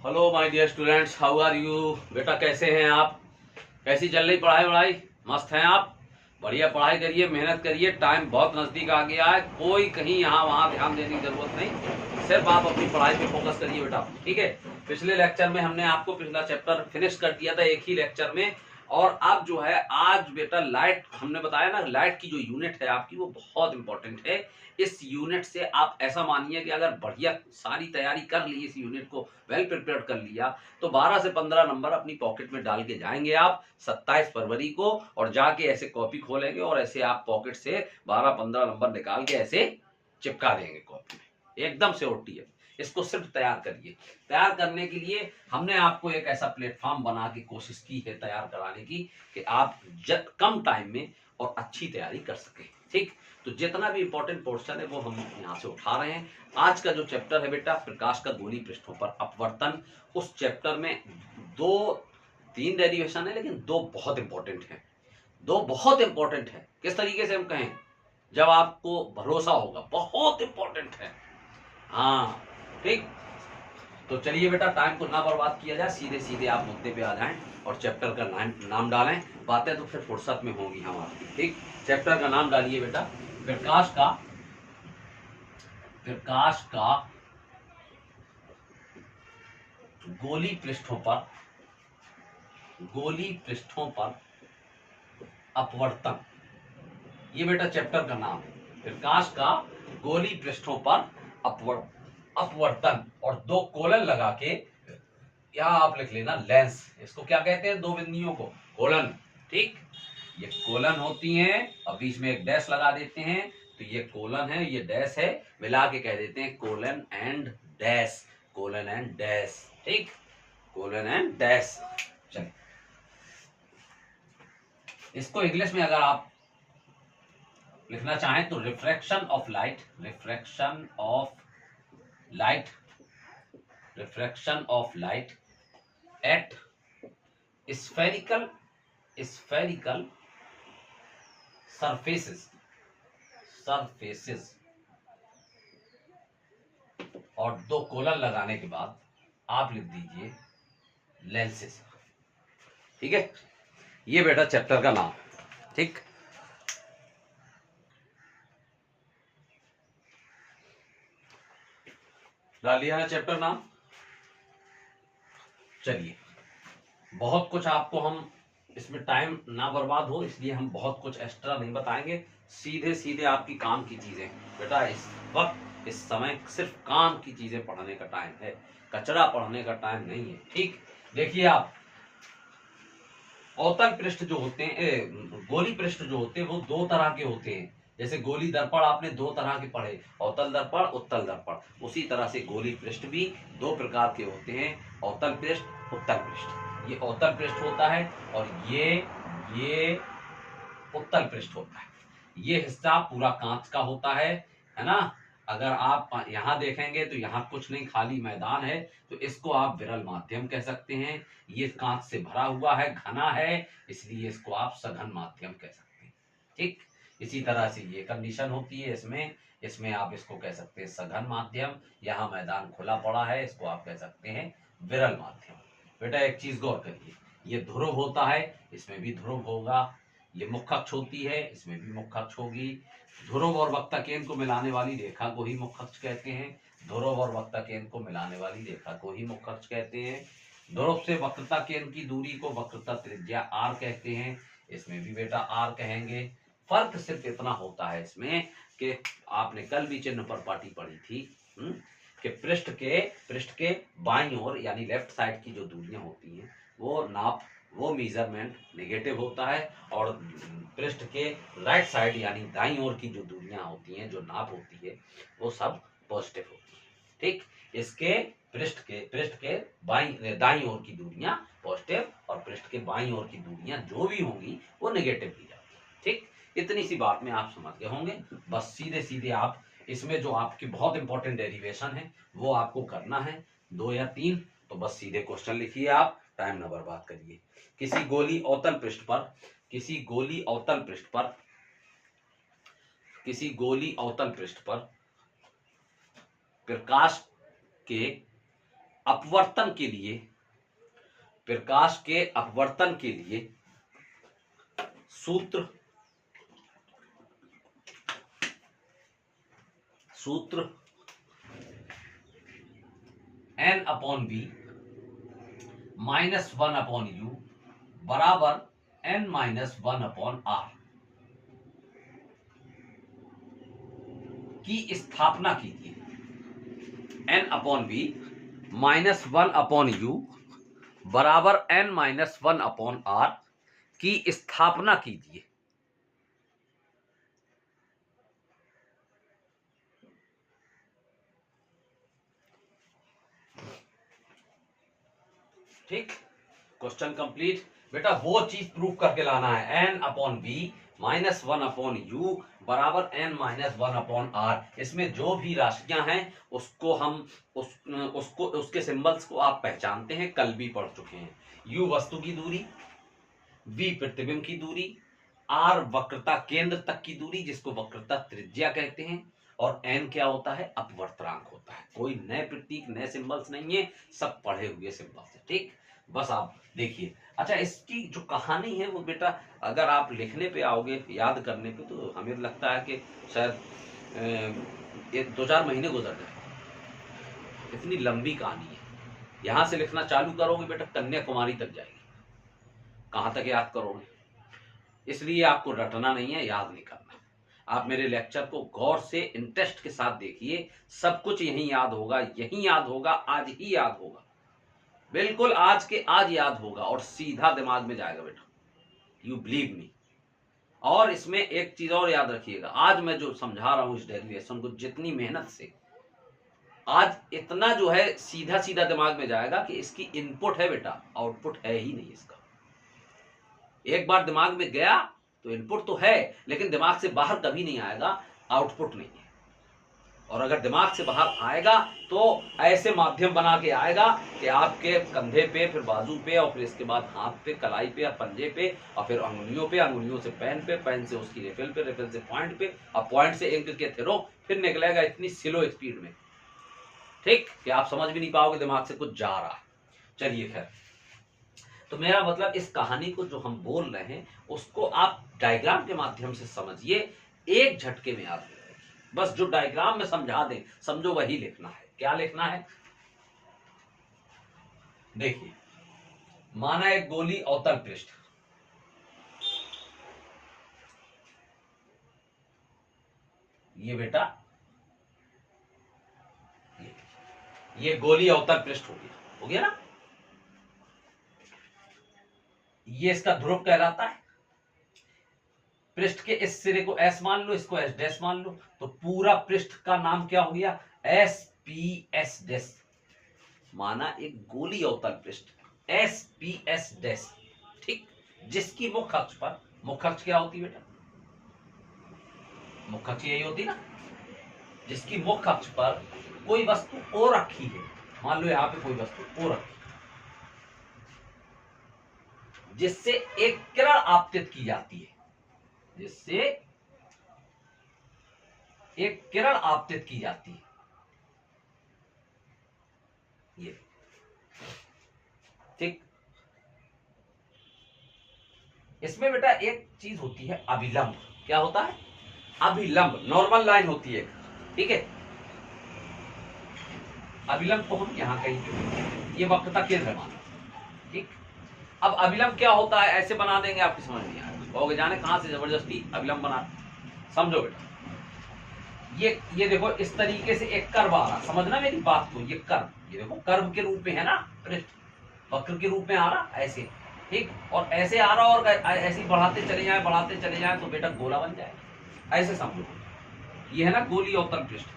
Hello my dear students, how are you? बेटा कैसे हैं आप? कैसी चल रही पढ़ाई वढ़ाई? मस्त हैं आप? बढ़िया पढ़ाई करिए, मेहनत करिए। टाइम बहुत नज़दीक आ गया है। कोई कहीं यहाँ वहाँ ध्यान देने की जरूरत नहीं, सिर्फ आप अपनी पढ़ाई पे फोकस करिए बेटा, ठीक है? पिछले लेक्चर में हमने आपको पिछला चैप्टर फिनिश कर दिया था एक ही लेक्चर में। और अब जो है आज बेटा लाइट, हमने बताया ना, लाइट की जो यूनिट है आपकी वो बहुत इंपॉर्टेंट है। इस यूनिट से आप ऐसा मानिए कि अगर बढ़िया सारी तैयारी कर ली, इस यूनिट को वेल प्रिपेयर कर लिया, तो 12 से 15 नंबर अपनी पॉकेट में डाल के जाएंगे आप 27 फरवरी को। और जाके ऐसे कॉपी खोलेंगे और ऐसे आप पॉकेट से 12-15 नंबर निकाल के ऐसे चिपका देंगे कॉपी में, एकदम से OTF। इसको सिर्फ तैयार करिए। तैयार करने के लिए हमने आपको एक ऐसा प्लेटफॉर्म बना के कोशिश की है तैयार कराने की कि आप कम टाइम में और अच्छी तैयारी कर सके, ठीक? तो जितना भी इंपॉर्टेंट पोर्शन है वो हम यहाँ से उठा रहे हैं। आज का जो चैप्टर है बेटा, प्रकाश का गोली पृष्ठों पर अपवर्तन, उस चैप्टर में तीन डेरिवेशन है, लेकिन दो बहुत इंपॉर्टेंट है। दो बहुत इंपॉर्टेंट है। किस तरीके से हम कहें, जब आपको भरोसा होगा, बहुत इंपॉर्टेंट है। हाँ, ठीक। तो चलिए बेटा, टाइम को ना बर्बाद किया जाए, सीधे सीधे आप मुद्दे पे आ जाएं और चैप्टर का नाम डालें। बातें तो फिर फुर्सत में होंगी हमारी, ठीक? चैप्टर का नाम डालिए बेटा, प्रकाश का गोली पृष्ठों पर अपवर्तन। ये बेटा चैप्टर का नाम है, प्रकाश का गोली पृष्ठों पर अपवर्तन। और दो कोलन लगा के यहां आप लिख लेना लेंस। इसको क्या कहते हैं? दो बिंदुओं को कोलन, ठीक? ये कोलन होती हैं और बीच में एक डैश लगा देते हैं, तो ये कोलन है, ये डैश है, मिला के कह देते हैं colon and dash. Colon and dash, ठीक? Colon and dash. चलिए, इसको इंग्लिश में अगर आप लिखना चाहें तो refraction of light at spherical surfaces। और दो कोलन लगाने के बाद आप लिख दीजिए लेंसेज, ठीक है? ये बेटा चैप्टर का नाम, ठीक? डाल लिया है चैप्टर नाम। चलिए, बहुत कुछ आपको हम इसमें टाइम ना बर्बाद हो इसलिए हम बहुत कुछ एक्स्ट्रा नहीं बताएंगे, सीधे सीधे आपकी काम की चीजें बेटा। इस वक्त इस समय सिर्फ काम की चीजें पढ़ने का टाइम है, कचरा पढ़ने का टाइम नहीं है, ठीक? देखिए, आप अवतल पृष्ठ जो होते हैं, गोली पृष्ठ जो होते हैं वो दो तरह के होते हैं। जैसे गोली दर्पण आपने दो तरह के पढ़े, अवतल दर्पण, उत्तल दर्पण। उसी तरह से गोली पृष्ठ भी दो प्रकार के होते हैं, अवतल पृष्ठ, उत्तल पृष्ठ। ये अवतल पृष्ठ होता है और ये उत्तल पृष्ठ होता है। ये हिस्सा पूरा कांच का होता है ना? अगर आप यहाँ देखेंगे तो यहाँ कुछ नहीं, खाली मैदान है, तो इसको आप विरल माध्यम कह सकते हैं। ये कांच से भरा हुआ है, घना है, इसलिए इसको आप सघन माध्यम कह सकते हैं, ठीक? इसी तरह से ये कंडीशन होती है इसमें आप इसको कह सकते हैं सघन माध्यम। यहाँ मैदान खुला पड़ा है, इसको आप कह सकते हैं विरल माध्यम। बेटा एक चीज गौर करिए, ये ध्रुव होता है, इसमें भी ध्रुव होगा। ये मुख्य अक्ष होती है, इसमें भी मुख्य अक्ष होगी। ध्रुव और वक्ता केंद्र को मिलाने वाली रेखा को ही मुख्य अक्ष कहते हैं। ध्रुव और वक्ता केंद्र को मिलाने वाली रेखा को ही मुख्य अक्ष कहते हैं। ध्रुव से वक्रता केंद्र की दूरी को वक्रता त्रिज्या r कहते हैं। इसमें भी बेटा r कहेंगे। फर्क सिर्फ इतना होता है इसमें कि आपने कल भी चिन्ह पर पाटी पढ़ी थी कि पृष्ठ के बाईं ओर यानी लेफ्ट साइड की जो दूरियां होती हैं वो मेजरमेंट नेगेटिव होता है, और पृष्ठ के राइट साइड यानी दाईं ओर की जो दूरियां होती हैं, जो नाप होती है, वो सब पॉजिटिव होती है, ठीक? इसके पृष्ठ के दाईं ओर की दूरियां पॉजिटिव और पृष्ठ के बाईं ओर की दूरियां जो भी होंगी वो नेगेटिव ली जाती है, ठीक? इतनी सी बात में आप समझ गए होंगे। बस सीधे सीधे आप इसमें जो आपके बहुत इंपॉर्टेंट डेरिवेशन है वो आपको करना है, 2 या 3। तो बस सीधे क्वेश्चन लिखिए, आप टाइम ना बर्बाद करिए। किसी गोली अवतल पृष्ठ पर प्रकाश के अपवर्तन के लिए, प्रकाश के अपवर्तन के लिए सूत्र n/v -1/u बराबर n-1/r की स्थापना कीजिए। n/v -1/u बराबर n-1/r की स्थापना कीजिए। ठीक, क्वेश्चन कंप्लीट। बेटा वो चीज प्रूफ करके लाना है, n/v -1/u बराबर n-1/r। इसमें जो भी राशियां हैं उसको हम उसके सिंबल्स को आप पहचानते हैं, कल भी पढ़ चुके हैं। u वस्तु की दूरी, v प्रतिबिंब की दूरी, r वक्रता केंद्र तक की दूरी जिसको वक्रता त्रिज्या कहते हैं, और n क्या होता है, अपवर्तनांक होता है। कोई नए प्रतीक नए सिंबल्स नहीं है, सब पढ़े हुए सिंबल्स है। ठीक, बस आप देखिए। अच्छा, इसकी जो कहानी है वो बेटा अगर आप लिखने पे आओगे, याद करने पे, तो हमें लगता है कि शायद 2-4 महीने गुजर जाए। इतनी लंबी कहानी है। यहां से लिखना चालू करोगे बेटा कन्याकुमारी तक जाएगी। कहां तक याद करोगे? इसलिए आपको रटना नहीं है, याद नहीं करना। आप मेरे लेक्चर को गौर से इंटरेस्ट के साथ देखिए, सब कुछ यहीं याद होगा, यहीं याद होगा, आज ही याद होगा, बिल्कुल आज के आज याद होगा और सीधा दिमाग में जाएगा बेटा, यू बिलीव मी। और इसमें एक चीज और याद रखिएगा, आज मैं जो समझा रहा हूं इस डेरिवेशन को जितनी मेहनत से, आज इतना जो है सीधा सीधा दिमाग में जाएगा कि इसकी इनपुट है बेटा, आउटपुट है ही नहीं इसका। एक बार दिमाग में गया तो इनपुट तो है, लेकिन दिमाग से बाहर कभी नहीं आएगा, आउटपुट नहीं है। और अगर दिमाग से बाहर आएगा तो ऐसे माध्यम बना के आएगा कि आपके कंधे पे, फिर बाजू पे, और फिर इसके बाद हाथ पे, कलाई पे, पंजे पे, और फिर अंगुलियों पे, अंगुलियों से पेन पे, पेन से उसकी रेफिल पे, रेफिल से पॉइंट पे, और पॉइंट से इंक के थ्रो फिर निकलेगा इतनी स्लो स्पीड में, ठीक, कि आप समझ भी नहीं पाओगे दिमाग से कुछ जा रहा है। चलिए खैर, तो मेरा मतलब इस कहानी को जो हम बोल रहे हैं उसको आप डायग्राम के माध्यम से समझिए, एक झटके में याद हो जाएगी। बस जो डायग्राम में समझा दें, समझो वही लिखना है। क्या लिखना है? देखिए, माना एक गोली अवतल पृष्ठ, ये बेटा ये गोली अवतल पृष्ठ हो गया ना, ये इसका ध्रुव कहलाता है। पृष्ठ के इस सिरे को S मान लो, इसको S डैश मान लो, तो पूरा पृष्ठ का नाम क्या हो गया? SPS dash. माना एक गोली अवतल पृष्ठ SPS डैश, ठीक, जिसकी मुख्य अक्ष पर, मुख्य अक्ष क्या होती है बेटा? मुख्य अक्ष यही होती ना, जिसकी मुख्य अक्ष पर कोई वस्तु ओ रखी है। मान लो यहां पे कोई वस्तु ओ रखी, जिससे एक किरण आपतित की जाती है, जिससे एक किरण आपतित की जाती है, ये ठीक। इसमें बेटा एक चीज होती है अभिलंब। क्या होता है? अभिलंब। नॉर्मल लाइन होती है, ठीक है, अभिलंब को हम यहां कहीं, ये वक्रता केंद्र माना, ठीक। अब अभिलंब क्या होता है, ऐसे बना देंगे, आपकी समझ नहीं आएगा, कहोगे जाने कहां से जबरदस्ती अभिलंब बना। समझो बेटा, ये देखो इस तरीके से एक कर्व आ रहा, समझना मेरी बात को, ये कर्व, ये देखो कर्व के रूप में है ना, पृष्ठ वक्र के रूप में आ रहा, ऐसे, ठीक, और ऐसे आ रहा, और ऐसे बढ़ाते चले जाए, बढ़ाते चले जाए, तो बेटा गोला बन जाएगा। ऐसे समझो, ये है ना गोली अवतल पृष्ठ,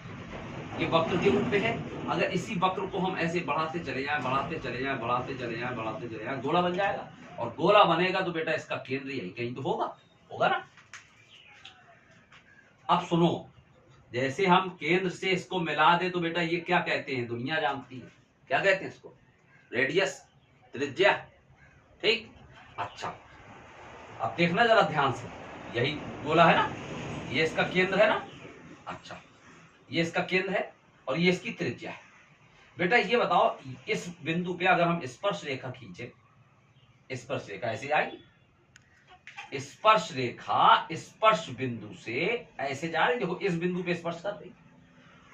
ये वक्र के रूप में है। अगर इसी वक्र को हम ऐसे बढ़ाते चले जाएं, बढ़ाते चले जाएं, बढ़ाते चले जाएं, बढ़ाते चले जाएं, गोला बन जाएगा। और गोला बनेगा तो बेटा इसका केंद्र यही कहीं तो होगा ना। अब सुनो, जैसे हम केंद्र से इसको मिला दे तो बेटा ये क्या कहते हैं, दुनिया जानती है, क्या कहते हैं इसको? रेडियस, त्रिज्या, ठीक। अच्छा, अब देखना जरा ध्यान से, यही गोला है ना, ये इसका केंद्र है ना। अच्छा, ये इसका केंद्र है और ये इसकी त्रिज्या है। बेटा ये बताओ, इस बिंदु पे अगर हम स्पर्श रेखा खींचे, स्पर्श रेखा ऐसे आएगी, स्पर्श रेखा स्पर्श बिंदु से ऐसे जा रही, देखो इस बिंदु पे स्पर्श कर रही,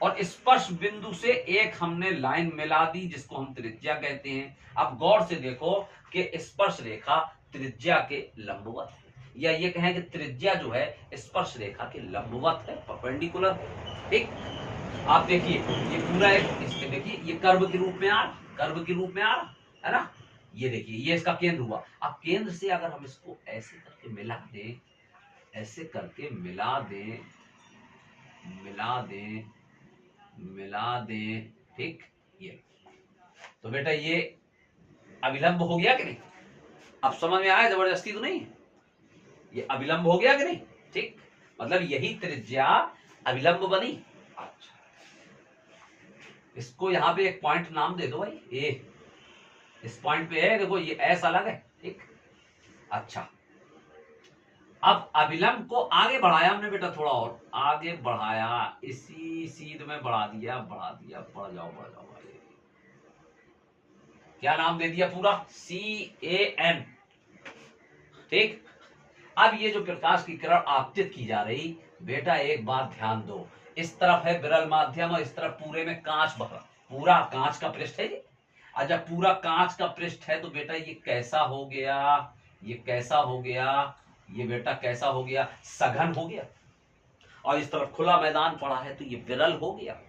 और स्पर्श बिंदु से एक हमने लाइन मिला दी जिसको हम त्रिज्या कहते हैं। अब गौर से देखो कि स्पर्श रेखा त्रिज्या के लंबवत है, या ये कहें कि त्रिज्या जो है स्पर्श रेखा के लंबवत है, परपेंडिकुलर। ठीक, आप देखिए ये पूरा एक, इसके देखिए ये कर्व के रूप में आ रहा, कर्व के रूप में आ रहा है ना, ये देखिए ये इसका केंद्र हुआ। अब केंद्र से अगर हम इसको ऐसे करके मिला दें, ऐसे करके मिला दें, मिला दें, मिला दें, ठीक, ये तो बेटा ये अभिलंब हो गया कि नहीं? अब समझ में आया, जबरदस्ती तो नहीं, ये अभिलंब हो गया कि नहीं? ठीक, मतलब यही त्रिज्या अभिलंब बनी। अच्छा, इसको यहां पे एक पॉइंट नाम दे दो भाई, ए, इस पॉइंट पे है, देखो ये एस अलग है। ठीक, अच्छा, अब अभिलंब को आगे बढ़ाया हमने बेटा, थोड़ा और आगे बढ़ाया, इसी सीध में बढ़ा दिया, बढ़ा दिया, बढ़ जाओ, बढ़ जाओ भाई, क्या नाम दे दिया पूरा, CAN। ठीक, अब ये जो प्रकाश की किरण आपतित की जा रही, बेटा एक बात ध्यान दो, इस तरफ है विरल माध्यम और इस तरफ पूरे में कांच भरा, पूरा कांच का पृष्ठ है ये। अच्छा, पूरा कांच का पृष्ठ है तो बेटा ये कैसा हो गया, ये कैसा हो गया, ये बेटा कैसा हो गया, सघन हो गया, और इस तरफ खुला मैदान पड़ा है तो ये विरल हो गया।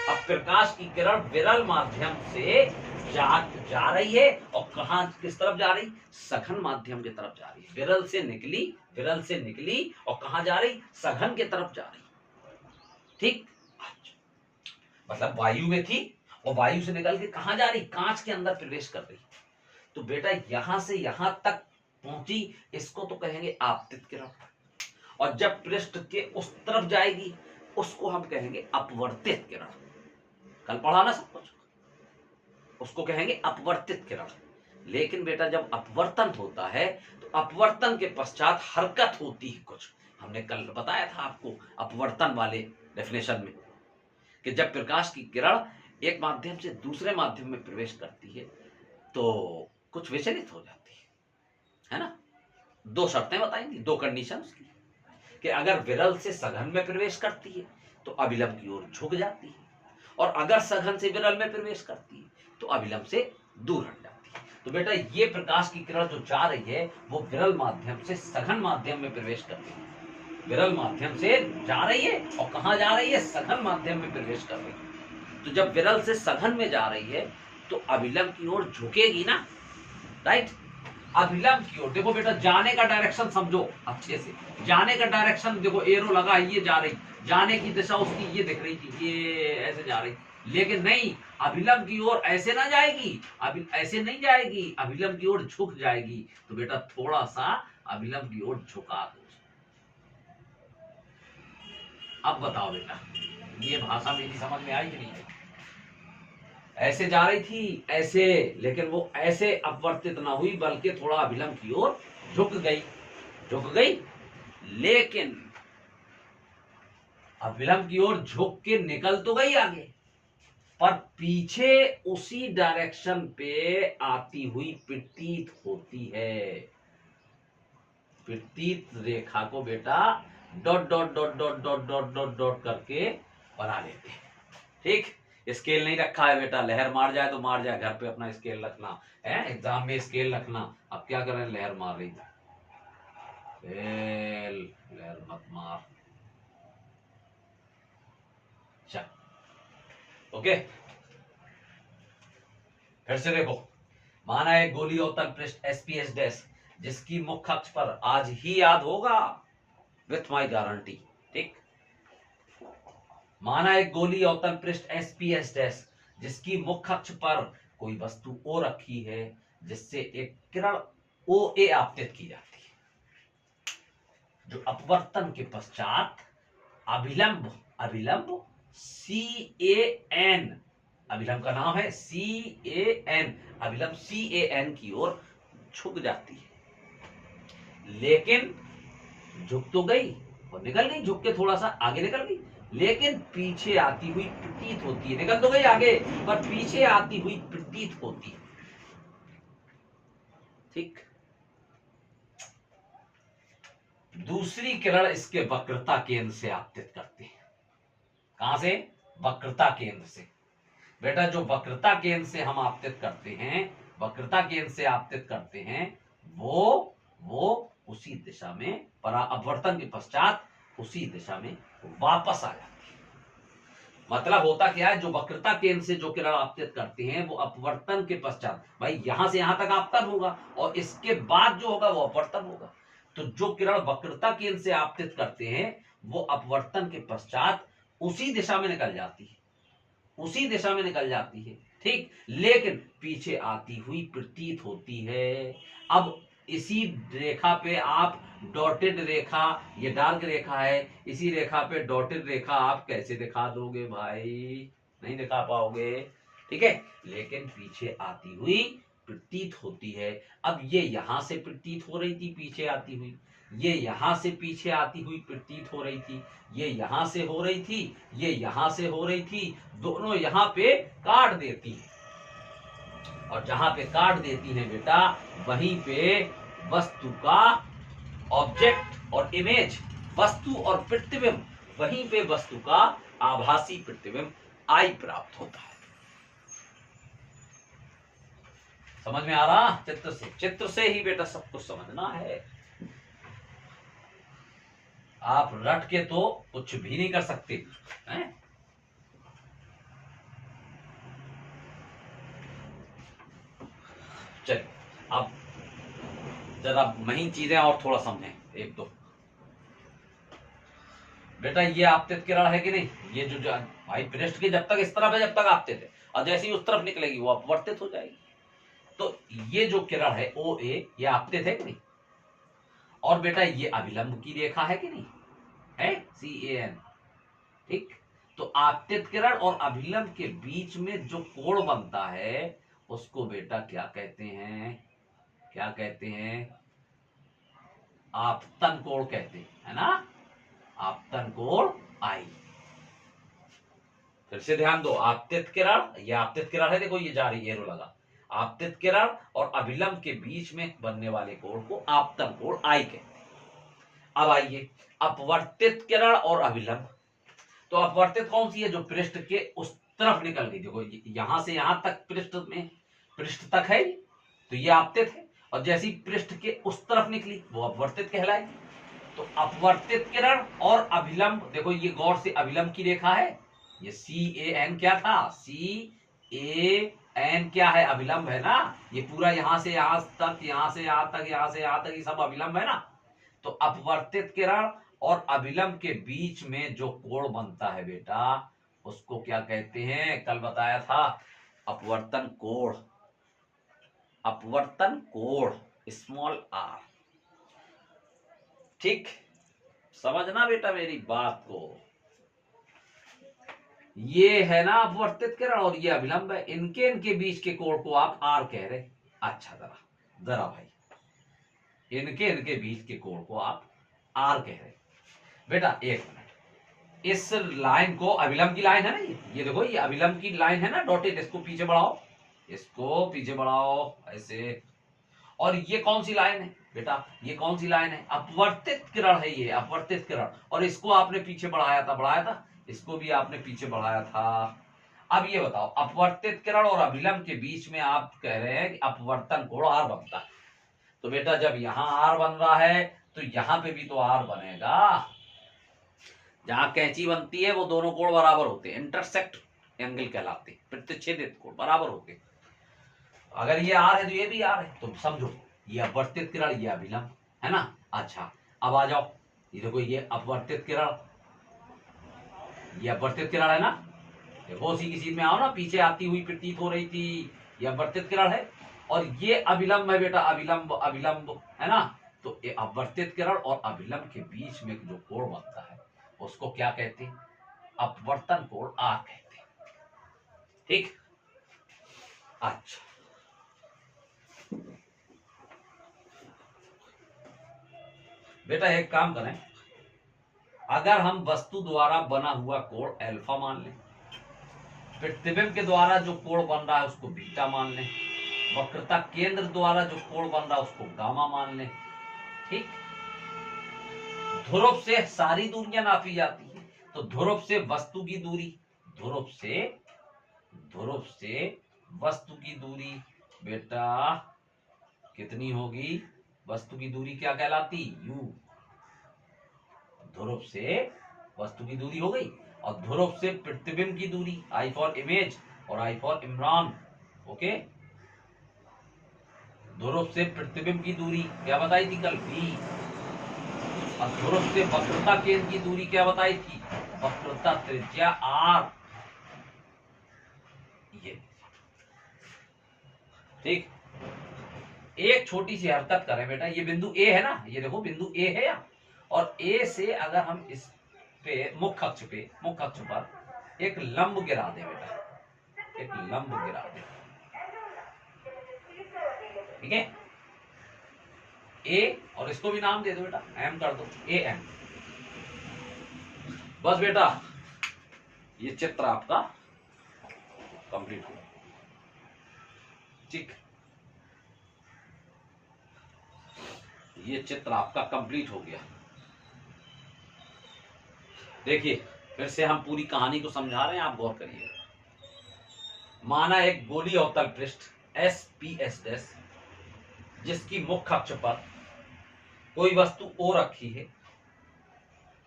अब प्रकाश की किरण विरल माध्यम से जा रही है, और कहां, किस तरफ जा रही, सघन माध्यम की तरफ जा रही है। विरल से निकली, विरल से निकली और कहां जा रही, सघन की तरफ जा रही। ठीक, मतलब वायु में थी और वायु से निकल के कहां जा रही, कांच के अंदर प्रवेश कर रही। तो बेटा यहां से यहां तक पहुंची, इसको तो कहेंगे आपतित किरण, और जब पृष्ठ के उस तरफ जाएगी उसको हम कहेंगे अपवर्तित किरण। कल पढ़ा ना सब कुछ, उसको कहेंगे अपवर्तित किरण। लेकिन बेटा जब अपवर्तन होता है तो अपवर्तन के पश्चात हरकत होती है कुछ, हमने कल बताया था आपको अपवर्तन वाले डेफिनेशन में, कि जब प्रकाश की किरण एक माध्यम से दूसरे माध्यम में प्रवेश करती है तो कुछ विचलित हो जाती है ना। दो शर्तें बताएंगी, दो कंडीशंस की, कि अगर विरल से सघन में प्रवेश करती है तो अभिलंब की ओर झुक जाती है, और अगर सघन से विरल में प्रवेश करती है तो अभिलंब से दूर हट जाती है। तो बेटा ये प्रकाश की किरण जो जा रही है वो विरल माध्यम से सघन माध्यम में प्रवेश कर रही है, विरल माध्यम से जा रही है और कहां जा रही है, सघन माध्यम में प्रवेश कर रही है। तो जब विरल से सघन में जा रही है तो अभिलंब की ओर झुकेगी ना, राइट। अभिलंब की ओर देखो बेटा, जाने का डायरेक्शन समझो अच्छे से, जाने का डायरेक्शन देखो, एरो लगा, ये जा रही, जाने की दिशा उसकी ये दिख रही थी, ये ऐसे जा रही, लेकिन नहीं, अभिलंब की ओर ऐसे ना जाएगी, ऐसे नहीं जाएगी, अभिलंब की ओर झुक जाएगी। तो बेटा थोड़ा सा अभिलंब की ओर झुका दो। अब बताओ बेटा, ये भाषा मेरी समझ में आई कि नहीं? ऐसे जा रही थी ऐसे, लेकिन वो ऐसे अपवर्तित ना हुई बल्कि थोड़ा अभिलंब की ओर झुक गई, झुक गई, लेकिन अभिलंब की ओर झुक के निकल तो गई आगे, पर पीछे उसी डायरेक्शन पे आती हुई प्रतीत होती है। प्रतीत रेखा को बेटा dot dot dot dot dot dot dot dot करके बना लेते हैं। ठीक, स्केल नहीं रखा है बेटा, लहर मार जाए तो मार जाए, घर पे अपना स्केल रखना है, एग्जाम में स्केल रखना। अब क्या करें, लहर मार रही है, लहर मत मार, चल ओके। फिर से देखो, माना एक गोली अवतल पृष्ठ SPS डैश जिसकी मुख्य अक्ष पर, आज ही याद होगा विथ माई गारंटी, ठीक। माना एक गोली अवतल पृष्ठ SPS डैश जिसकी मुख्य अक्ष पर कोई वस्तु O रखी है जिससे एक किरण OA आपतित की जाती है, जो अपवर्तन के पश्चात अभिलंब, अभिलंब CAN, अभिलंब का नाम है CAN, अभिलंब CAN की ओर झुक जाती है, लेकिन झुक तो गई और निकल गई, झुक के थोड़ा सा आगे निकल गई, लेकिन पीछे आती हुई प्रतीत होती है। निकल तो गई आगे, पर पीछे आती हुई प्रतीत होती है। ठीक। दूसरी किरण इसके वक्रता केंद्र से आपतित करती है। कहां से? वक्रता केंद्र से। बेटा जो वक्रता केंद्र से हम आपतित करते हैं, वक्रता केंद्र से आपतित करते हैं, वो उसी दिशा में अपवर्तन के पश्चात उसी दिशा में वापस आ जाती है। मतलब होता क्या है, जो वक्रता केंद्र से जो किरण आपतित करते हैं वो अपवर्तन के पश्चात, भाई यहां से यहां तक आपतन होगा और इसके बाद जो होगा वो अपवर्तन होगा। तो जो किरण वक्रता केंद्र से आपतित करते हैं वो अपवर्तन के पश्चात उसी दिशा में निकल जाती है, उसी दिशा में निकल जाती है। ठीक। लेकिन पीछे आती हुई प्रतीत होती है। अब इसी रेखा पे आप डॉटेड रेखा, ये डार्क रेखा है, इसी रेखा पे डॉटेड रेखा आप कैसे दिखा दोगे भाई? नहीं दिखा पाओगे। ठीक है। लेकिन पीछे आती हुई प्रतीत होती है। अब ये यहां से प्रतीत हो रही थी पीछे आती हुई, ये यहां से पीछे आती हुई प्रतीत हो रही थी, ये यहां से हो रही थी, ये यहां से हो रही थी, दोनों यहां पे काट देती है। और जहां पे काट देती है बेटा, वहीं पे वस्तु का ऑब्जेक्ट और इमेज, वस्तु और प्रतिबिंब, वहीं पे वस्तु का आभासी प्रतिबिंब आई प्राप्त होता है। समझ में आ रहा? चित्र से, चित्र से ही बेटा सब कुछ समझना है। आप रट के तो कुछ भी नहीं कर सकते हैं? चलिए अब जरा महीन चीजें और थोड़ा समझें एक दो। बेटा ये आपतित किरण है कि नहीं, ये जो भाई पृष्ठ के जब तक इस तरफ है जब तक आपतित है, और जैसे ही उस तरफ निकलेगी वो अपवर्तित हो जाएगी। तो ये जो किरण है ओ ए, ये आपतित है कि नहीं? और बेटा ये अभिलंब की रेखा है कि नहीं है? CAN। ठीक। तो आपतित किरण और अभिलंब के बीच में जो कोण बनता है उसको बेटा क्या कहते हैं? क्या कहते हैं? आपतन कोण कहते हैं, है ना? आपतन कोण आई। फिर से ध्यान दो, आपतित किरण, ये आपतित किरण है, देखो ये जा रही है, एरो लगा। आपतित किरण और अभिलंब के बीच में बनने वाले कोण को आपतन कोण आई कहते हैं। अब आइए अपवर्तित किरण और अभिलंब। तो अपवर्तित कौन सी है? जो पृष्ठ के उस तरफ निकल गई, देखो यहां से यहां तक पृष्ठ में, पृष्ठ तक है, तो ये आपतित है। और जैसी पृष्ठ के उस तरफ निकली वो अपवर्तित कहलाएगी। तो अपवर्तित किरण और अभिलंब, देखो ये गौर से अभिलंब की रेखा है, ये CAN क्या था? CAN क्या है? अभिलंब है ना। ये पूरा यहां से यहां तक, यहां से यहां तक, यहां से यहां तक, ये सब अभिलंब है ना। तो अपवर्तित किरण और अभिलंब के बीच में जो कोण बनता है बेटा, उसको क्या कहते हैं? कल बताया था, अपवर्तन कोण। अपवर्तन कोण, स्मॉल r। ठीक। समझना बेटा मेरी बात को। ये है ना अपवर्तित किरण और ये अभिलंब है, इनके इनके बीच के कोण को आप r कह रहे। अच्छा जरा जरा भाई, इनके इनके बीच के कोण को आप r कह रहे। बेटा एक मिनट, इस लाइन को, अभिलंब की लाइन है ना ये देखो ये अभिलंब की लाइन है ना डॉटेड, इसको पीछे बढ़ाओ, इसको पीछे बढ़ाओ ऐसे। और ये कौन सी लाइन है बेटा? ये कौन सी लाइन है? अपवर्तित किरण है ये, अपवर्तित किरण। और इसको आपने पीछे बढ़ाया था, बढ़ाया था, इसको भी आपने पीछे बढ़ाया था। अब ये बताओ, अपवर्तित किरण और अभिलंब के बीच में आप कह रहे हैं कि अपवर्तन कोण r बनता है। तो बेटा जब यहां r बन रहा है तो यहां पे भी तो r बनेगा। जहां कैंची बनती है वो दोनों कोण बराबर होते हैं, इंटरसेक्ट एंगल कहलाते हैं, प्रतिच्छेदित कोण बराबर होते हैं। अगर ये r है तो ये भी r है, तो समझो ये अपवर्तित किरण, ये अभिलंब, है ना। अच्छा अब आ जाओ, ये देखो ये अपवर्तित किरण, ये अपवर्तित किरण है ना। देखो उसी की चीज में आओ ना, पीछे आती हुई प्रतीत हो रही थी, ये अपवर्तित किरण है। और ये अभिलंब है बेटा, अभिलंब, अभिलंब है ना। तो ये अपवर्तित किरण और अभिलंब के बीच में जो कोण बनता है उसको क्या कहते हैं? अपवर्तन कोण r कहते हैं। ठीक। अच्छा बेटा एक काम करें, अगर हम वस्तु द्वारा बना हुआ कोण अल्फा मान लें, प्रतिबिंब के द्वारा जो कोण बन रहा है उसको बीटा मान लें, वक्रता केंद्र द्वारा जो कोण बन रहा है उसको गामा मान लें। ठीक, ध्रुव से सारी दूरियां नापी जाती है, तो ध्रुव से वस्तु की दूरी, ध्रुव से वस्तु की दूरी बेटा कितनी होगी? वस्तु की दूरी क्या कहलाती? u। ध्रुव से वस्तु की दूरी हो गई, और ध्रुव से प्रतिबिंब की दूरी I फॉर इमेज और I फॉर इमरान। ओके, ध्रुव से प्रतिबिंब की दूरी क्या बताई थी कल? v। और ध्रुव से वक्रता केंद्र की दूरी क्या बताई थी? वक्रता त्रिज्या r। ये ठीक, एक छोटी सी हरकत करें बेटा, ये बिंदु ए है ना, ये देखो बिंदु ए है यहाँ, और ए से अगर हम इस पे मुख्य अक्ष पर एक लंब गिरा दे बेटा, एक लंब गिरा दे, ठीक है, ए, और इसको भी नाम दे दो बेटा, एम कर दो, ए एम। बस बेटा ये चित्र आपका कंप्लीट हो, ठीक, ये चित्र आपका कंप्लीट हो गया। देखिए फिर से हम पूरी कहानी को समझा रहे हैं, आप गौर करिए। माना एक गोली अवतल पृष्ठ SPS' जिसकी मुख्य अक्ष पर कोई वस्तु O रखी है,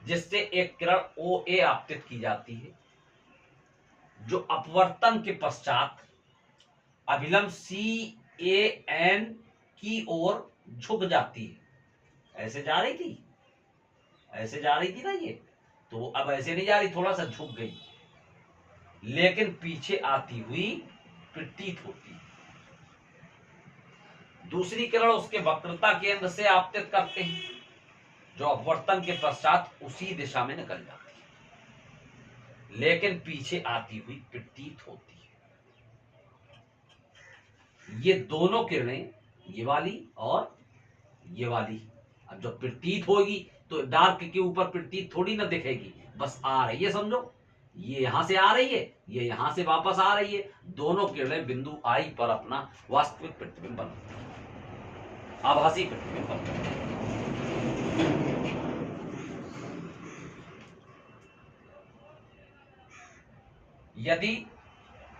जिससे एक किरण OA आपतित की जाती है, जो अपवर्तन के पश्चात अभिलंब CAN की ओर झुक जाती है। ऐसे जा रही थी, ऐसे जा रही थी ना ये, तो अब ऐसे नहीं जा रही, थोड़ा सा झुक गई, लेकिन पीछे आती हुई प्रतीत होती है। दूसरी किरण उसके वक्रता केंद्र से आपतित करते हैं, जो अपवर्तन के पश्चात उसी दिशा में निकल जाती है, लेकिन पीछे आती हुई प्रतीत होती है। ये दोनों किरणें, ये वाली और ये वाली, अब जब प्रतीत होगी तो डार्क के ऊपर प्रतीत थोड़ी ना दिखेगी, बस आ रही है, समझो, ये यहां से आ रही है, ये यहां से वापस आ रही है, दोनों किरणें बिंदु I पर अपना वास्तविक प्रतिबिंब बनाती है, आभासी प्रतिबिंब बनाती है। यदि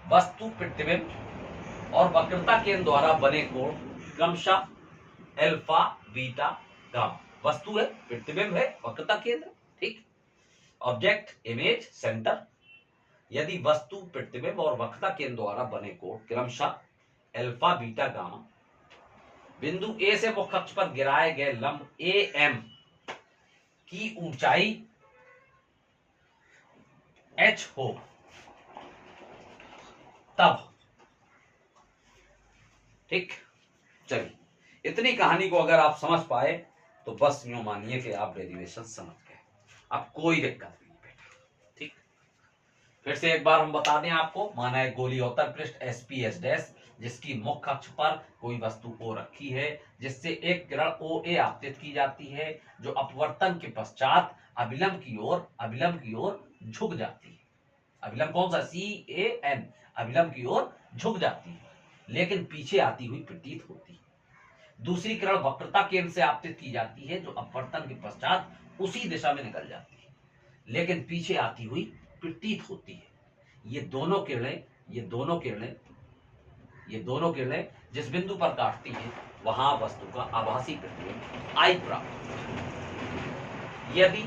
वस्तु, प्रतिबिंब और वक्रता केंद्र द्वारा बने कोण क्रमशः अल्फा, बीटा, गामा, वस्तु है, प्रतिबिंब है, वक्रता केंद्र, ठीक, ऑब्जेक्ट, इमेज, सेंटर। यदि वस्तु, प्रतिबिंब और वक्रता केंद्र द्वारा बने कोण क्रमशः अल्फा, बीटा, गामा बिंदु A से मुख्य अक्ष पर गिराए गए लंब AM की ऊंचाई h हो, तब, ठीक। चलिए, इतनी कहानी को अगर आप समझ पाए तो बस यूं मानिए कि आप डेरिवेशन समझ गए, अब कोई दिक्कत नहीं बेटा, ठीक। फिर से एक बार हम बता दें आपको, माना है गोली अवतल पृष्ठ SPS' जिसकी मुख्य अक्ष पर कोई वस्तु O रखी है, जिससे एक किरण OA आपतित की जाती है, जो अपवर्तन के पश्चात अभिलंब की ओर झुक जाती है। अभिलंब कौन सा? CAN, अभिलंब की ओर झुक जाती है, लेकिन पीछे आती हुई प्रतीत होती है। दूसरी किरण वक्रता केंद्र से आपतित की जाती है, जो अपवर्तन के पश्चात उसी दिशा में निकल जाती है, लेकिन पीछे आती हुई प्रतीत होती है। ये दोनों किरणें जिस बिंदु पर काटती हैं, वहां वस्तु का आभासी प्रतिबिंब I प्राप्त होता है। यदि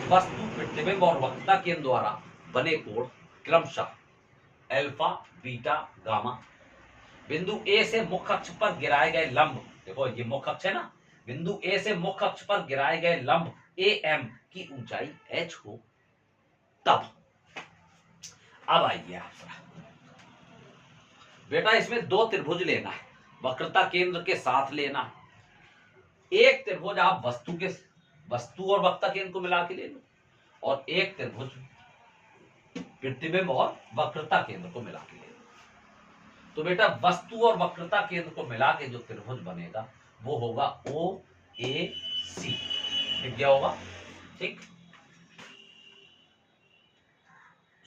वस्तु, प्रतिबिंब और वक्रता केंद्र द्वारा बने कोण क्रमशः अल्फा, बीटा, गामा बिंदु A से मुख्य अक्ष पर गिराए गए लंब, देखो ये मुख्य अक्ष है ना, बिंदु A से मुख्य अक्ष पर गिराए गए लंब AM की ऊंचाई h हो, तब। अब आइए आप बेटा, इसमें दो त्रिभुज लेना है, वक्रता केंद्र के साथ लेना है। एक त्रिभुज आप वस्तु और वक्रता केंद्र को मिला के ले लो, और एक त्रिभुज प्रतिबिंब और वक्रता केंद्र को मिला के ले लो। तो बेटा वस्तु और वक्रता केंद्र को मिला के जो त्रिभुज बनेगा वो होगा OAC, ठीक क्या होगा? ठीक,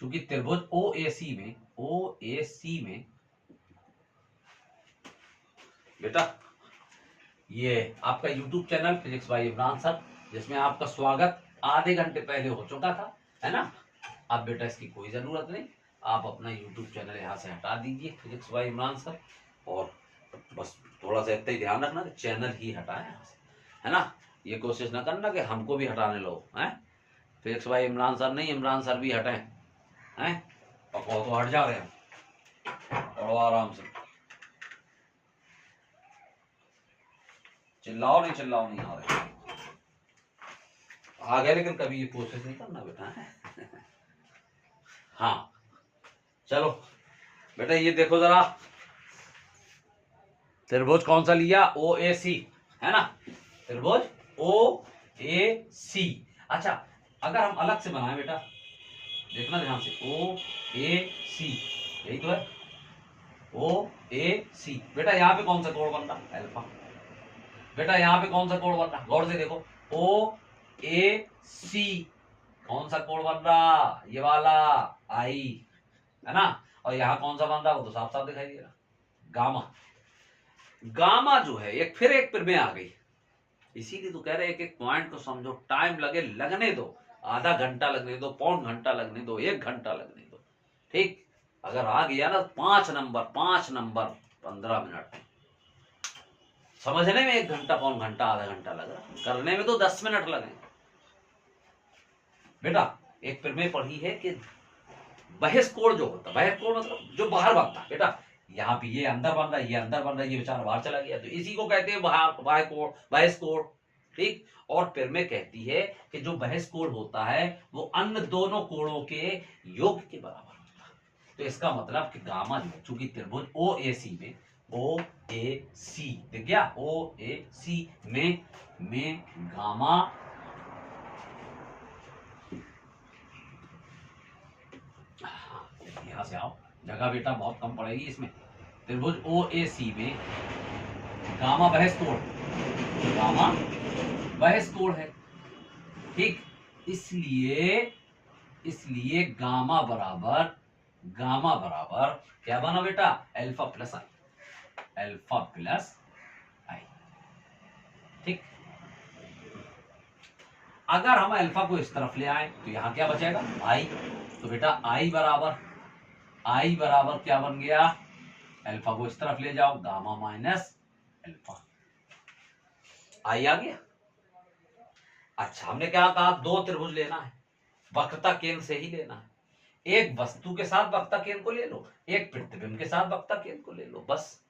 चूंकि त्रिभुज OAC में बेटा ये आपका YouTube channel physics bye Imran sir, जिसमें आपका स्वागत आधे घंटे पहले हो चुका था, है ना। अब बेटा इसकी कोई जरूरत नहीं, आप अपना YouTube चैनल यहाँ से हटा दीजिए फिजिक्स बाय इमरान सर, और बस थोड़ा सा इतना ही ध्यान रखना कि चैनल ही हटाए यहाँ से, है ना। ये कोशिश ना करना कि हमको भी हटाने लो, हैं। फिजिक्स बाय इमरान सर नहीं, इमरान सर भी हटाए, हैं। और तो हट जा रहे हैं, और आराम से चिल्लाओ नहीं आ रहे आ गए, लेकिन कभी ये कोशिश नहीं करना बेटा, है। हाँ चलो बेटा, ये देखो जरा, त्रिभुज कौन सा लिया, OAC, है ना। त्रिभुज OAC। अच्छा, अगर हम अलग से बनाए बेटा, देखना ध्यान से, OAC, यही तो है OAC। बेटा यहाँ पे कौन सा कोण बन रहा, अल्फा। बेटा यहाँ पे कौन सा कोण बन रहा, गौर से देखो, OAC, कौन सा कोण बन रहा, ये वाला I, है ना। और यहाँ कौन सा बन रहा, वो तो साफ साफ दिखाई दे रहा, गामा। गामा जो है एक फिर एक में आ गई, इसीलिए तो कह रहे हैं, एक पॉइंट को समझो, टाइम लगे लगने दो, आधा घंटा लगने दो, पौन घंटा लगने दो, 1 घंटा लगने दो, ठीक। अगर आ गया ना 5 नंबर 15 मिनट, समझने में 1 घंटा, पौन घंटा, आधा घंटा लग रहा, करने में तो 10 मिनट लगे। बेटा एक प्रमेय पढ़ी है कि बहिष्कोण जो होता, बहिष्कोण मतलब जो बाहर बनता है बेटा, यहाँ पे ये अंदर बन रहा है, ये अंदर बन रहा है, ये बेचारा बाहर चला गया, तो इसी को कहते हैं बहिष्कोण, ठीक। और प्रमेय कहती है कि जो बहिष्कोण होता है वो अन्य दोनों कोणों के योग के बराबर होता है। तो इसका मतलब कि गामा जो, चूंकि त्रिभुज OAC दिख गया, OAC में गामा यहां से आओ, जगह बेटा बहुत कम पड़ेगी इसमें। त्रिभुज OAC में गामा बहिष्कोण है, ठीक। इसलिए गामा बराबर क्या बना बेटा, अल्फा प्लस आई, ठीक। अगर हम अल्फा को इस तरफ ले आए तो यहां क्या बचेगा, आई। तो बेटा आई बराबर क्या बन गया, अल्फा को इस तरफ ले जाओ, गामा माइनस अल्फा, आई आ गया। अच्छा, हमने क्या कहा, 2 त्रिभुज लेना है, वक्रता केंद्र से ही लेना है, एक वस्तु के साथ वक्रता केंद्र को ले लो, एक प्रतिबिंब के साथ वक्रता केंद्र को ले लो, बस।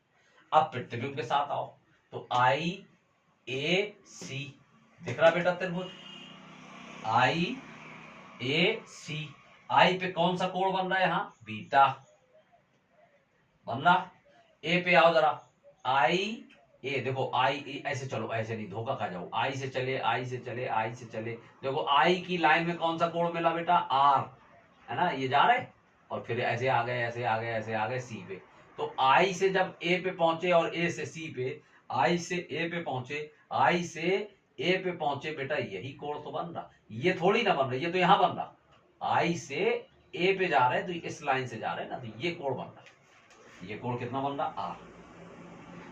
अब प्रतिबिंब के साथ आओ, तो IAC दिख रहा बेटा त्रिभुज IAC, आई पे कौन सा कोण बन रहा है, यहां बीटा बन रहा। ए पे आओ जरा, ए देखो, आई ऐसे चलो, ऐसे नहीं धोखा खा जाओ, आई से चले, देखो आई की लाइन में कौन सा कोण मिला बेटा, आर, है ना, ये जा रहे, और फिर ऐसे आ गए सी पे। तो आई से जब ए पे पहुंचे और ए से सी पे, आई से ए पे पहुंचे बेटा, यही कोण तो बन रहा, ये थोड़ी ना बन रहा, ये तो यहां बन रहा, आई से ए पे जा रहे हैं तो इस लाइन से जा रहे हैं ना, तो ये कोण बन रहा, ये कोण कितना बन रहा, आर।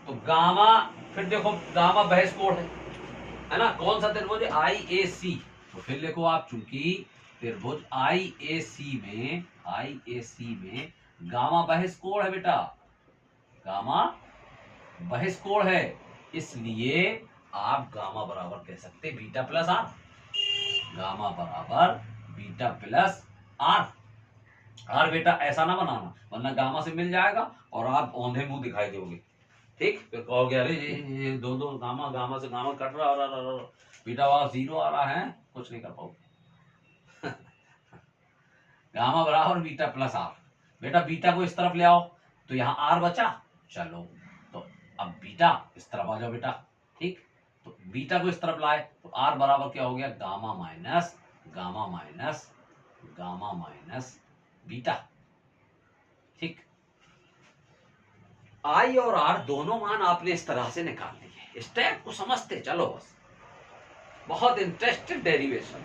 तो गामा, फिर देखो गामा बहिष्कोण है ना, कौन सा त्रिभुज, IAC। तो फिर देखो आप, चूंकि त्रिभुज IAC में गामा बहिष्कोण है बेटा, गामा बहिष्कोण है, इसलिए आप गामा बराबर कह सकते बीटा प्लस आर, गामा बराबर बीटा प्लस आर। आर बेटा ऐसा ना बनाना, वरना गामा से मिल जाएगा और आप औंधे मुंह दिखाई दोगे, ठीक। फिर कहोगे अरे ये दो गामा से गामा कट रहा, बीटा वाला 0 आ रहा है, कुछ नहीं कर पाओगे। गामा बराबर बीटा प्लस आर, बेटा बीटा को इस तरफ ले आओ तो यहाँ आर बचा, चलो तो अब बीटा इस तरफ आ जाओ बेटा, ठीक। तो बीटा को इस तरफ लाए तो आर बराबर क्या हो गया, गामा माइनस बीटा, ठीक। आई और आर दोनों मान आपने इस तरह से निकाल लिए, स्टेप को समझते चलो बस। बहुत इंटरेस्टिंग डेरिवेशन,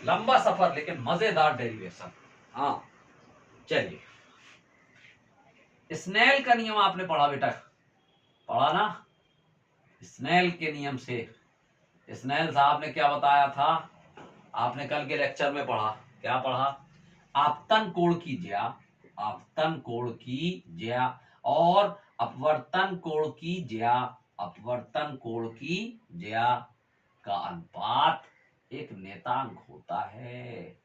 लंबा सफर लेकिन मजेदार डेरिवेशन, हाँ चलिए, स्नेल का नियम आपने पढ़ा बेटा, पढ़ा ना? स्नेल के नियम से स्नेल साहब ने क्या बताया था, आपने कल के लेक्चर में पढ़ा, क्या पढ़ा? आपतन कोण की ज्या, आपतन कोण की ज्या और अपवर्तन कोण की ज्या, अपवर्तन कोण की ज्या का अनुपात एक नेतांक होता है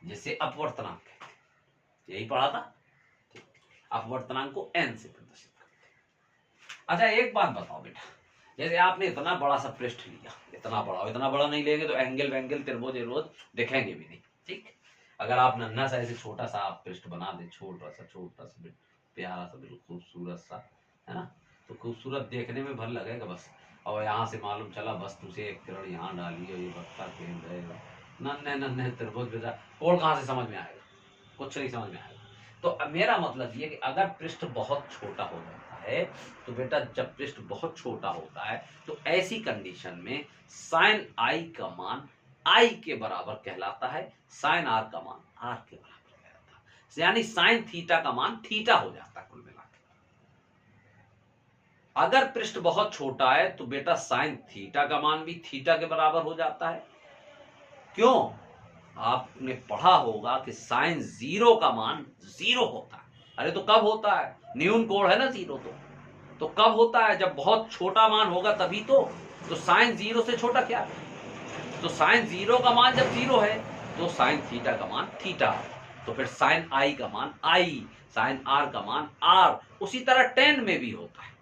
जिसे अपवर्तनांक कहते हैं। यही पढ़ा था। अपवर्तनांक को n से प्रदर्शित करते हैं। अच्छा एक बात बताओ बेटा, जैसे आपने इतना बड़ा सा पृष्ठ लिया, इतना बड़ा नहीं लेंगे तो एंगल वेंगल त्रिभुज त्रिभुज दिखेंगे भी नहीं, ठीक? अगर आप नन्हा सा ऐसे छोटा सा आप पृष्ठ बना दे, छोटा सा प्यारा सा बिल्कुल खूबसूरत सा, है ना, तो खूबसूरत देखने में भर लगेगा बस। और यहाँ से मालूम चला वस्तु से एक किरण यहाँ डाली और ये बक्सा केंद्र रहेगा, नन्हे नन्हे त्रिभुज बेटा, कोण कहाँ से समझ में आएगा? कुछ नहीं समझ में आएगा। तो मेरा मतलब ये कि अगर पृष्ठ बहुत छोटा हो जाता है तो बेटा, जब पृष्ठ बहुत छोटा होता है तो ऐसी कंडीशन में साइन आई का मान आई के बराबर कहलाता है, साइन आर का मान आर के बराबर कहलाता है, यानी साइन थीटा का मान थीटा हो जाता है कुल मिला के। अगर पृष्ठ बहुत छोटा है तो बेटा साइन थीटा का मान भी थीटा के बराबर हो जाता है। क्यों? आपने पढ़ा होगा कि साइन जीरो का मान जीरो होता है। अरे तो कब होता है? न्यून कोण है ना जीरो, तो कब होता है? जब बहुत छोटा मान होगा तभी तो साइन जीरो से छोटा क्या है? तो साइन जीरो का मान जब जीरो है तो साइन थीटा का मान थीटा, तो फिर साइन आई का मान आई, साइन आर का मान आर। उसी तरह टेन में भी होता है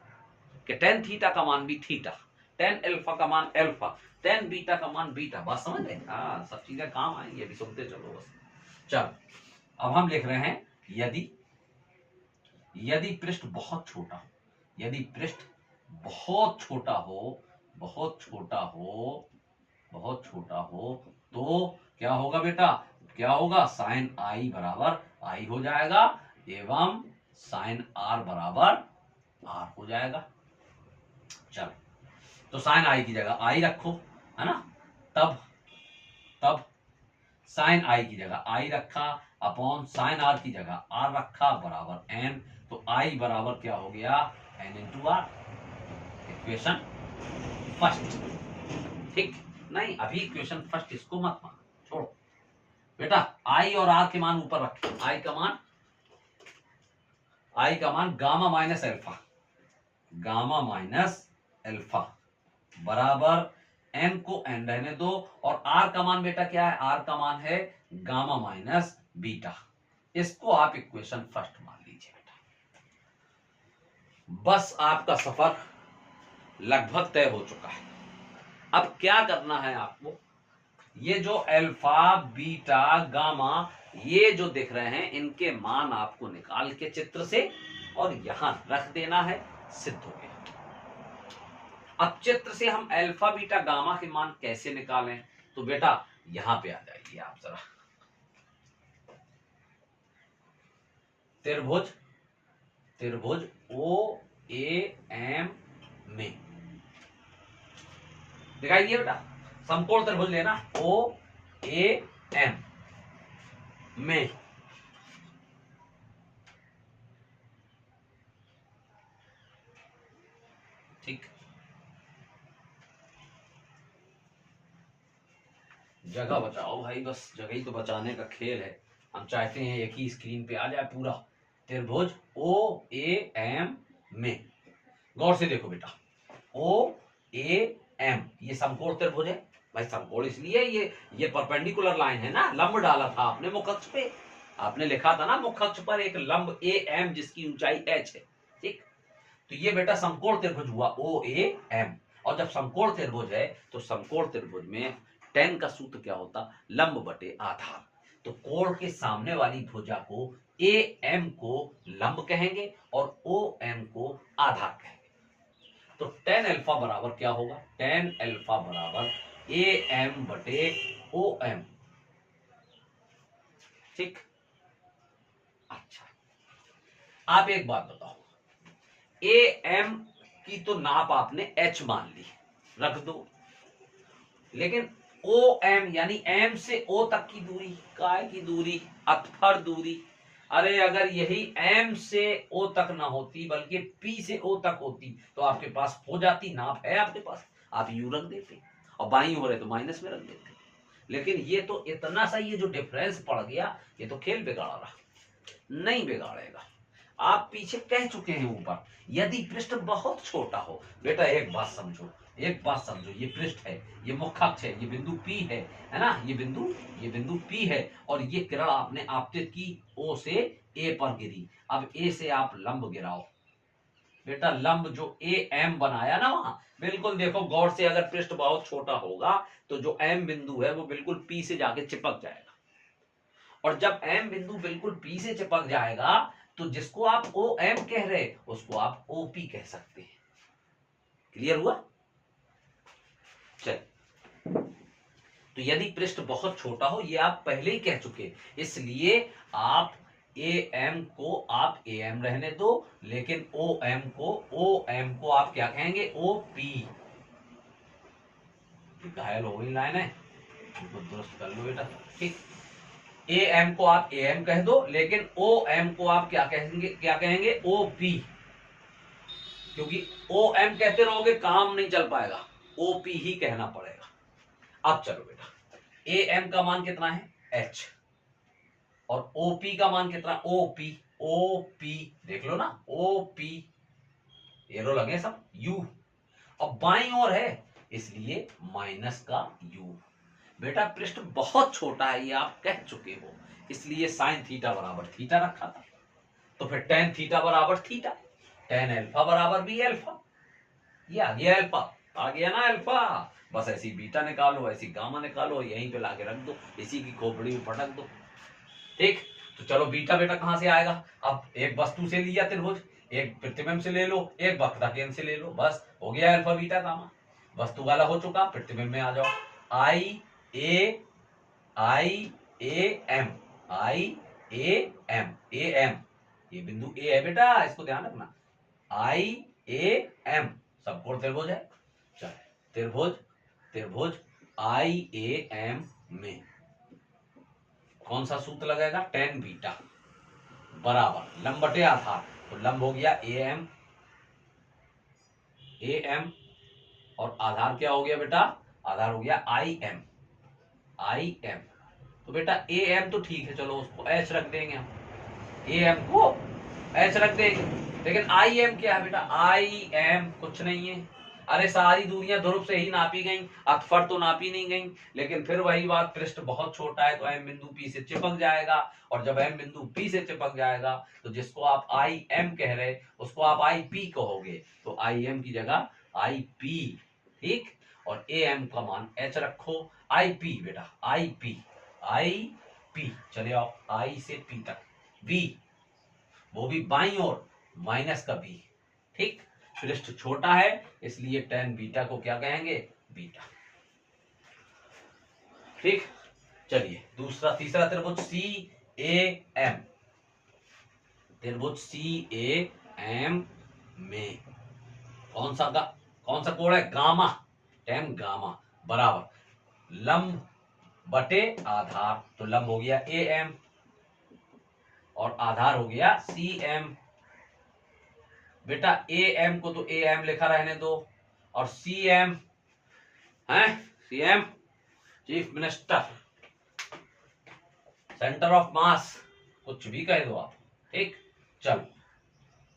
कि टेन थीटा का मान भी थीटा, टेन एल्फा का मान एल्फा, टेन बीटा का मान बीटा। बात समझ गए? हाँ, सब चीजें काम आएंगी, अभी सुनते चलो बस। चल अब हम लिख रहे हैं, यदि पृष्ठ बहुत छोटा हो, यदि पृष्ठ बहुत छोटा हो, बहुत छोटा हो, बहुत छोटा हो, तो क्या होगा बेटा? क्या होगा? साइन आई बराबर आई हो जाएगा एवं साइन आर बराबर आर हो जाएगा। चलो, तो साइन आई की जगह आई रखो, है ना, तब साइन आई की जगह आई रखा अपॉन साइन आर की जगह आर रखा बराबर एन, तो आई बराबर क्या हो गया? N into r. Equation first, ठीक? नहीं, अभी इक्वेशन फर्स्ट इसको मत मान, छोड़ो बेटा। आई और आर के मान ऊपर रखे, आई का मान gamma minus alpha, gamma minus alpha बराबर एन को एन रहने दो, और आर का मान बेटा क्या है? आर का मान है गामा माइनस बीटा। इसको आप इक्वेशन फर्स्ट मान लीजिए बेटा। बस आपका सफर लगभग तय हो चुका है। अब क्या करना है आपको? ये जो अल्फा बीटा गामा ये जो दिख रहे हैं, इनके मान आपको निकाल के चित्र से और यहां रख देना है, सिद्ध हो गया। अब चित्र से हम अल्फा बीटा गामा के मान कैसे निकालें? तो बेटा यहां पे आ जाइए आप जरा। त्रिभुज ओ ए एम में दिखाइए बेटा, समकोण त्रिभुज लेना, ओ ए एम में ठीक। जगह बचाओ भाई, बस जगह ही तो बचाने का खेल है। हम चाहते हैं एक ही स्क्रीन पे आ जाए पूरा। त्रिभुज ओ ए एम में, गौर से देखो बेटा, ओ ए एम ये समकोण त्रिभुज है भाई। समकोण इसलिए ये परपेंडिकुलर लाइन है ना, लंब डाला था आपने मुख अक्ष पे, आपने लिखा था ना मुख अक्ष पर एक लंब ए एम जिसकी ऊंचाई h है, ठीक? तो ये बेटा समकोण त्रिभुज हुआ ओ ए एम। और जब समकोण त्रिभुज है तो समकोण त्रिभुज में tan का सूत्र क्या होता? लंब बटे आधार। तो कोण के सामने वाली भुजा को ए एम को लंब कहेंगे और ओ एम को आधार कहेंगे। तो tan अल्फा बराबर क्या होगा? tan अल्फा बराबर ए एम बटे ओ एम, ठीक? अच्छा, आप एक बात बताओ, ए एम की तो नाप आपने h मान ली, रख दो, लेकिन ओ एम यानी एम से ओ तक की दूरी, काय की दूरी अतफर दूरी। अरे अगर यही एम से ओ तक ना होती बल्कि पी से ओ तक होती तो आपके पास हो जाती, नाप है आपके पास, आप यू रख देते और बाई हो रहे तो माइनस में रख देते। लेकिन ये तो इतना सा ये जो डिफरेंस पड़ गया, ये तो खेल बिगाड़ रहा, नहीं बिगाड़ेगा। आप पीछे कह चुके हैं ऊपर, यदि पृष्ठ बहुत छोटा हो, बेटा एक बात समझो, एक बात समझो, ये पृष्ठ है, ये मुख्याक्ष है, ये बिंदु P है ना, ये बिंदु P है और ये किरण आपने आपतित की O से A पर गिरी। अब A से आप लंब गिराओ, बेटा लंब जो AM बनाया ना वहां, बिल्कुल देखो गौर से, अगर पृष्ठ बहुत छोटा होगा तो जो M बिंदु है वो बिल्कुल P से जाके चिपक जाएगा, और जब M बिंदु बिल्कुल P से चिपक जाएगा तो जिसको आप OM कह रहे उसको आप OP कह सकते हैं। क्लियर हुआ? चल, तो यदि पृष्ठ बहुत छोटा हो, ये आप पहले ही कह चुके, इसलिए आप AM को आप AM रहने दो, लेकिन OM को आप क्या कहेंगे? OP। घायल हो गई लाइन है, दुरुस्त कर लो बेटा। ठीक, AM को आप AM कह दो, लेकिन OM को आप क्या कहेंगे? OP। क्योंकि OM कहते रहोगे काम नहीं चल पाएगा, OP ही कहना पड़ेगा। अब चलो बेटा, AM का मान कितना है? H, और OP का मान कितना? OP देख लो ना, OP एरो लगे सब, U। अब बाईं ओर है इसलिए माइनस का U। बेटा पृष्ठ बहुत छोटा है, ये आप कह चुके हो, इसलिए साइन थीटा बराबर थीटा रखा था। तो फिर टेन थीटा बराबर थीटा, टेन अल्फा बराबर भी अल्फा। ये आ गया अल्फा, आ गया ना अल्फा। बस ऐसी बीटा निकालो, ऐसी गामा निकालो, यहीं पे लाके रख दो, इसी की खोपड़ी में पटक दो। ठीक, तो चलो बीटा बेटा कहां से आएगा? अब एक वस्तु से लिया त्रिभुज, एक प्रतिबिंब से ले लो, एक वक्रता केंद्र से ले लो, बस हो गया अल्फा बीटा गामा। वस्तु वाला हो चुका, प्रतिबिंब में आ जाओ। आई ए एम, ये बिंदु ए है बेटा, इसको ध्यान रखना। IAM सबकोण त्रिभुज है। चल, त्रिभुज IAM में कौन सा सूत्र लगेगा? टेन बीटा बराबर लंब बटे आधार, तो लंब हो गया AM और आधार क्या हो गया बेटा? आधार हो गया IM। तो बेटा AM तो ठीक है, चलो उसको H रख देंगे हम, AM को H रख देंगे, लेकिन IM क्या है बेटा? IM कुछ नहीं है। अरे सारी दूरियां ध्रुव से ही नापी गई, अतफर तो नापी नहीं गई, लेकिन फिर वही बात, पृष्ठ बहुत छोटा है तो M बिंदु P से चिपक जाएगा, और जब M बिंदु P से चिपक जाएगा तो जिसको आप IM कह रहे उसको आप IP कहोगे, तो IM की जगह IP। ठीक, और AM का मान H रखो, IP बेटा IP चले आओ, I से P तक, B वो भी बाईं ओर, माइनस का B। ठीक, पृष्ठ छोटा है इसलिए टेन बीटा को क्या कहेंगे? बीटा। ठीक, चलिए तीसरा त्रिभुज CAM, त्रिभुज CAM में कौन सा कोण है? गामा, टेन गामा बराबर लंब बटे आधार, तो लंब हो गया AM और आधार हो गया CM। बेटा AM को तो AM लिखा रहने दो, और CM है, CM chief minister, centre of mass, कुछ भी कह दो आप। ठीक, चलो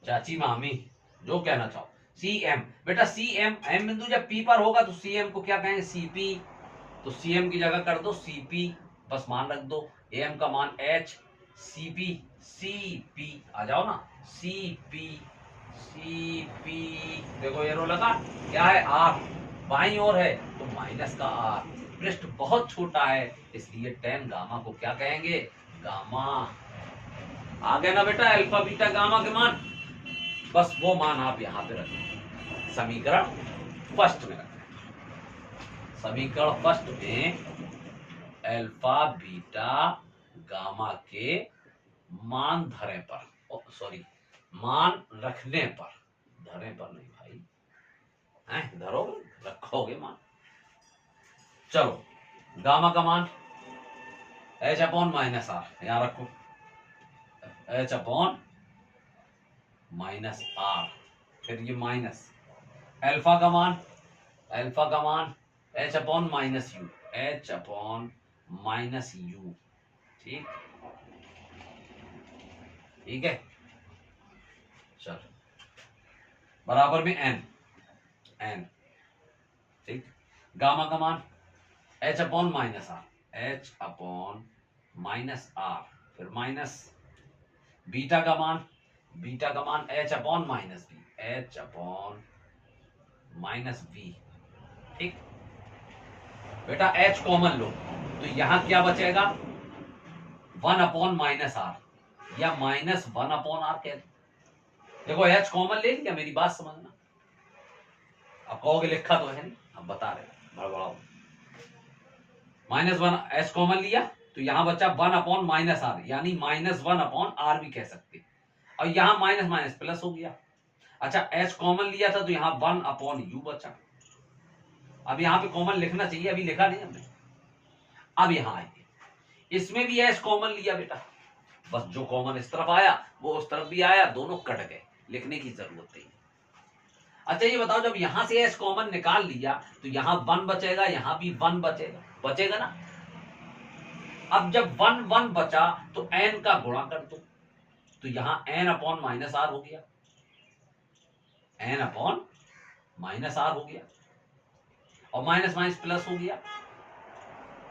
चाची मामी जो कहना चाहो। CM बेटा, CM M बिंदु जब P पर होगा तो CM को क्या कहेंगे? CP, तो CM की जगह कर दो CP, बस मान रख दो, AM का मान H, CP आ जाओ ना, CP देखो एरो लगा, क्या है? R, बाईं ओर है तो माइनस का R। पृष्ठ बहुत छोटा है इसलिए टेन गामा को क्या कहेंगे? गामा। आ गया ना बेटा अल्फा बीटा गामा के मान, बस वो मान आप यहां पे रखें, समीकरण फर्स्ट में रखें। समीकरण फर्स्ट में अल्फा बीटा गामा के मान धरे पर, सॉरी मान रखने पर, धरे पर नहीं भाई, हैं धरोगे रखोगे मान। चलो गामा का मान एच अपॉन माइनस आर, यहां रखो, एच अपॉन माइनस आर, फिर ये माइनस अल्फा का मान, h upon minus you, H upon minus you, ठीक, ठीक है। चल बराबर में एन, एन, ठीक, गामा का मान h upon minus r, h upon minus r, फिर माइनस बीटा का मान, h upon minus b, h upon minus b, ठीक। बेटा एच कॉमन लो तो यहां क्या बचेगा, 1 अपॉन माइनस आर या माइनस 1 अपॉन आर कह दो। देखो एच कॉमन ले लिया, मेरी बात समझना। अब कहोगे लिखा तो है नहीं, अब बता रहे बड़बड़ाओ। -1 एच कॉमन लिया तो यहां बचा 1 अपॉन माइनस आर, यानी -1 अपॉन आर भी कह सकते, और यहां माइनस माइनस प्लस हो गया। अच्छा एच कॉमन लिया था तो यहां 1 अपॉन यू बचा। अब यहां पे कॉमन लिखना चाहिए, अभी लिखा नहीं हमने। अब यहां आइए, इसमें भी एच कॉमन लिया बेटा, बस जो कॉमन इस तरफ आया वो उस तरफ भी आया, दोनों कट गए, लिखने की जरूरत नहीं। अच्छा ये बताओ, जब यहां से एच कॉमन निकाल लिया तो यहां 1 बचेगा, यहां भी 1 बचेगा, बचेगा ना। अब जब 1 1 बचा तो n का गुणा कर दो, तो यहां n अपॉन माइनस आर हो गया, n अपॉन माइनस आर हो गया, और माइनस माइनस प्लस हो गया।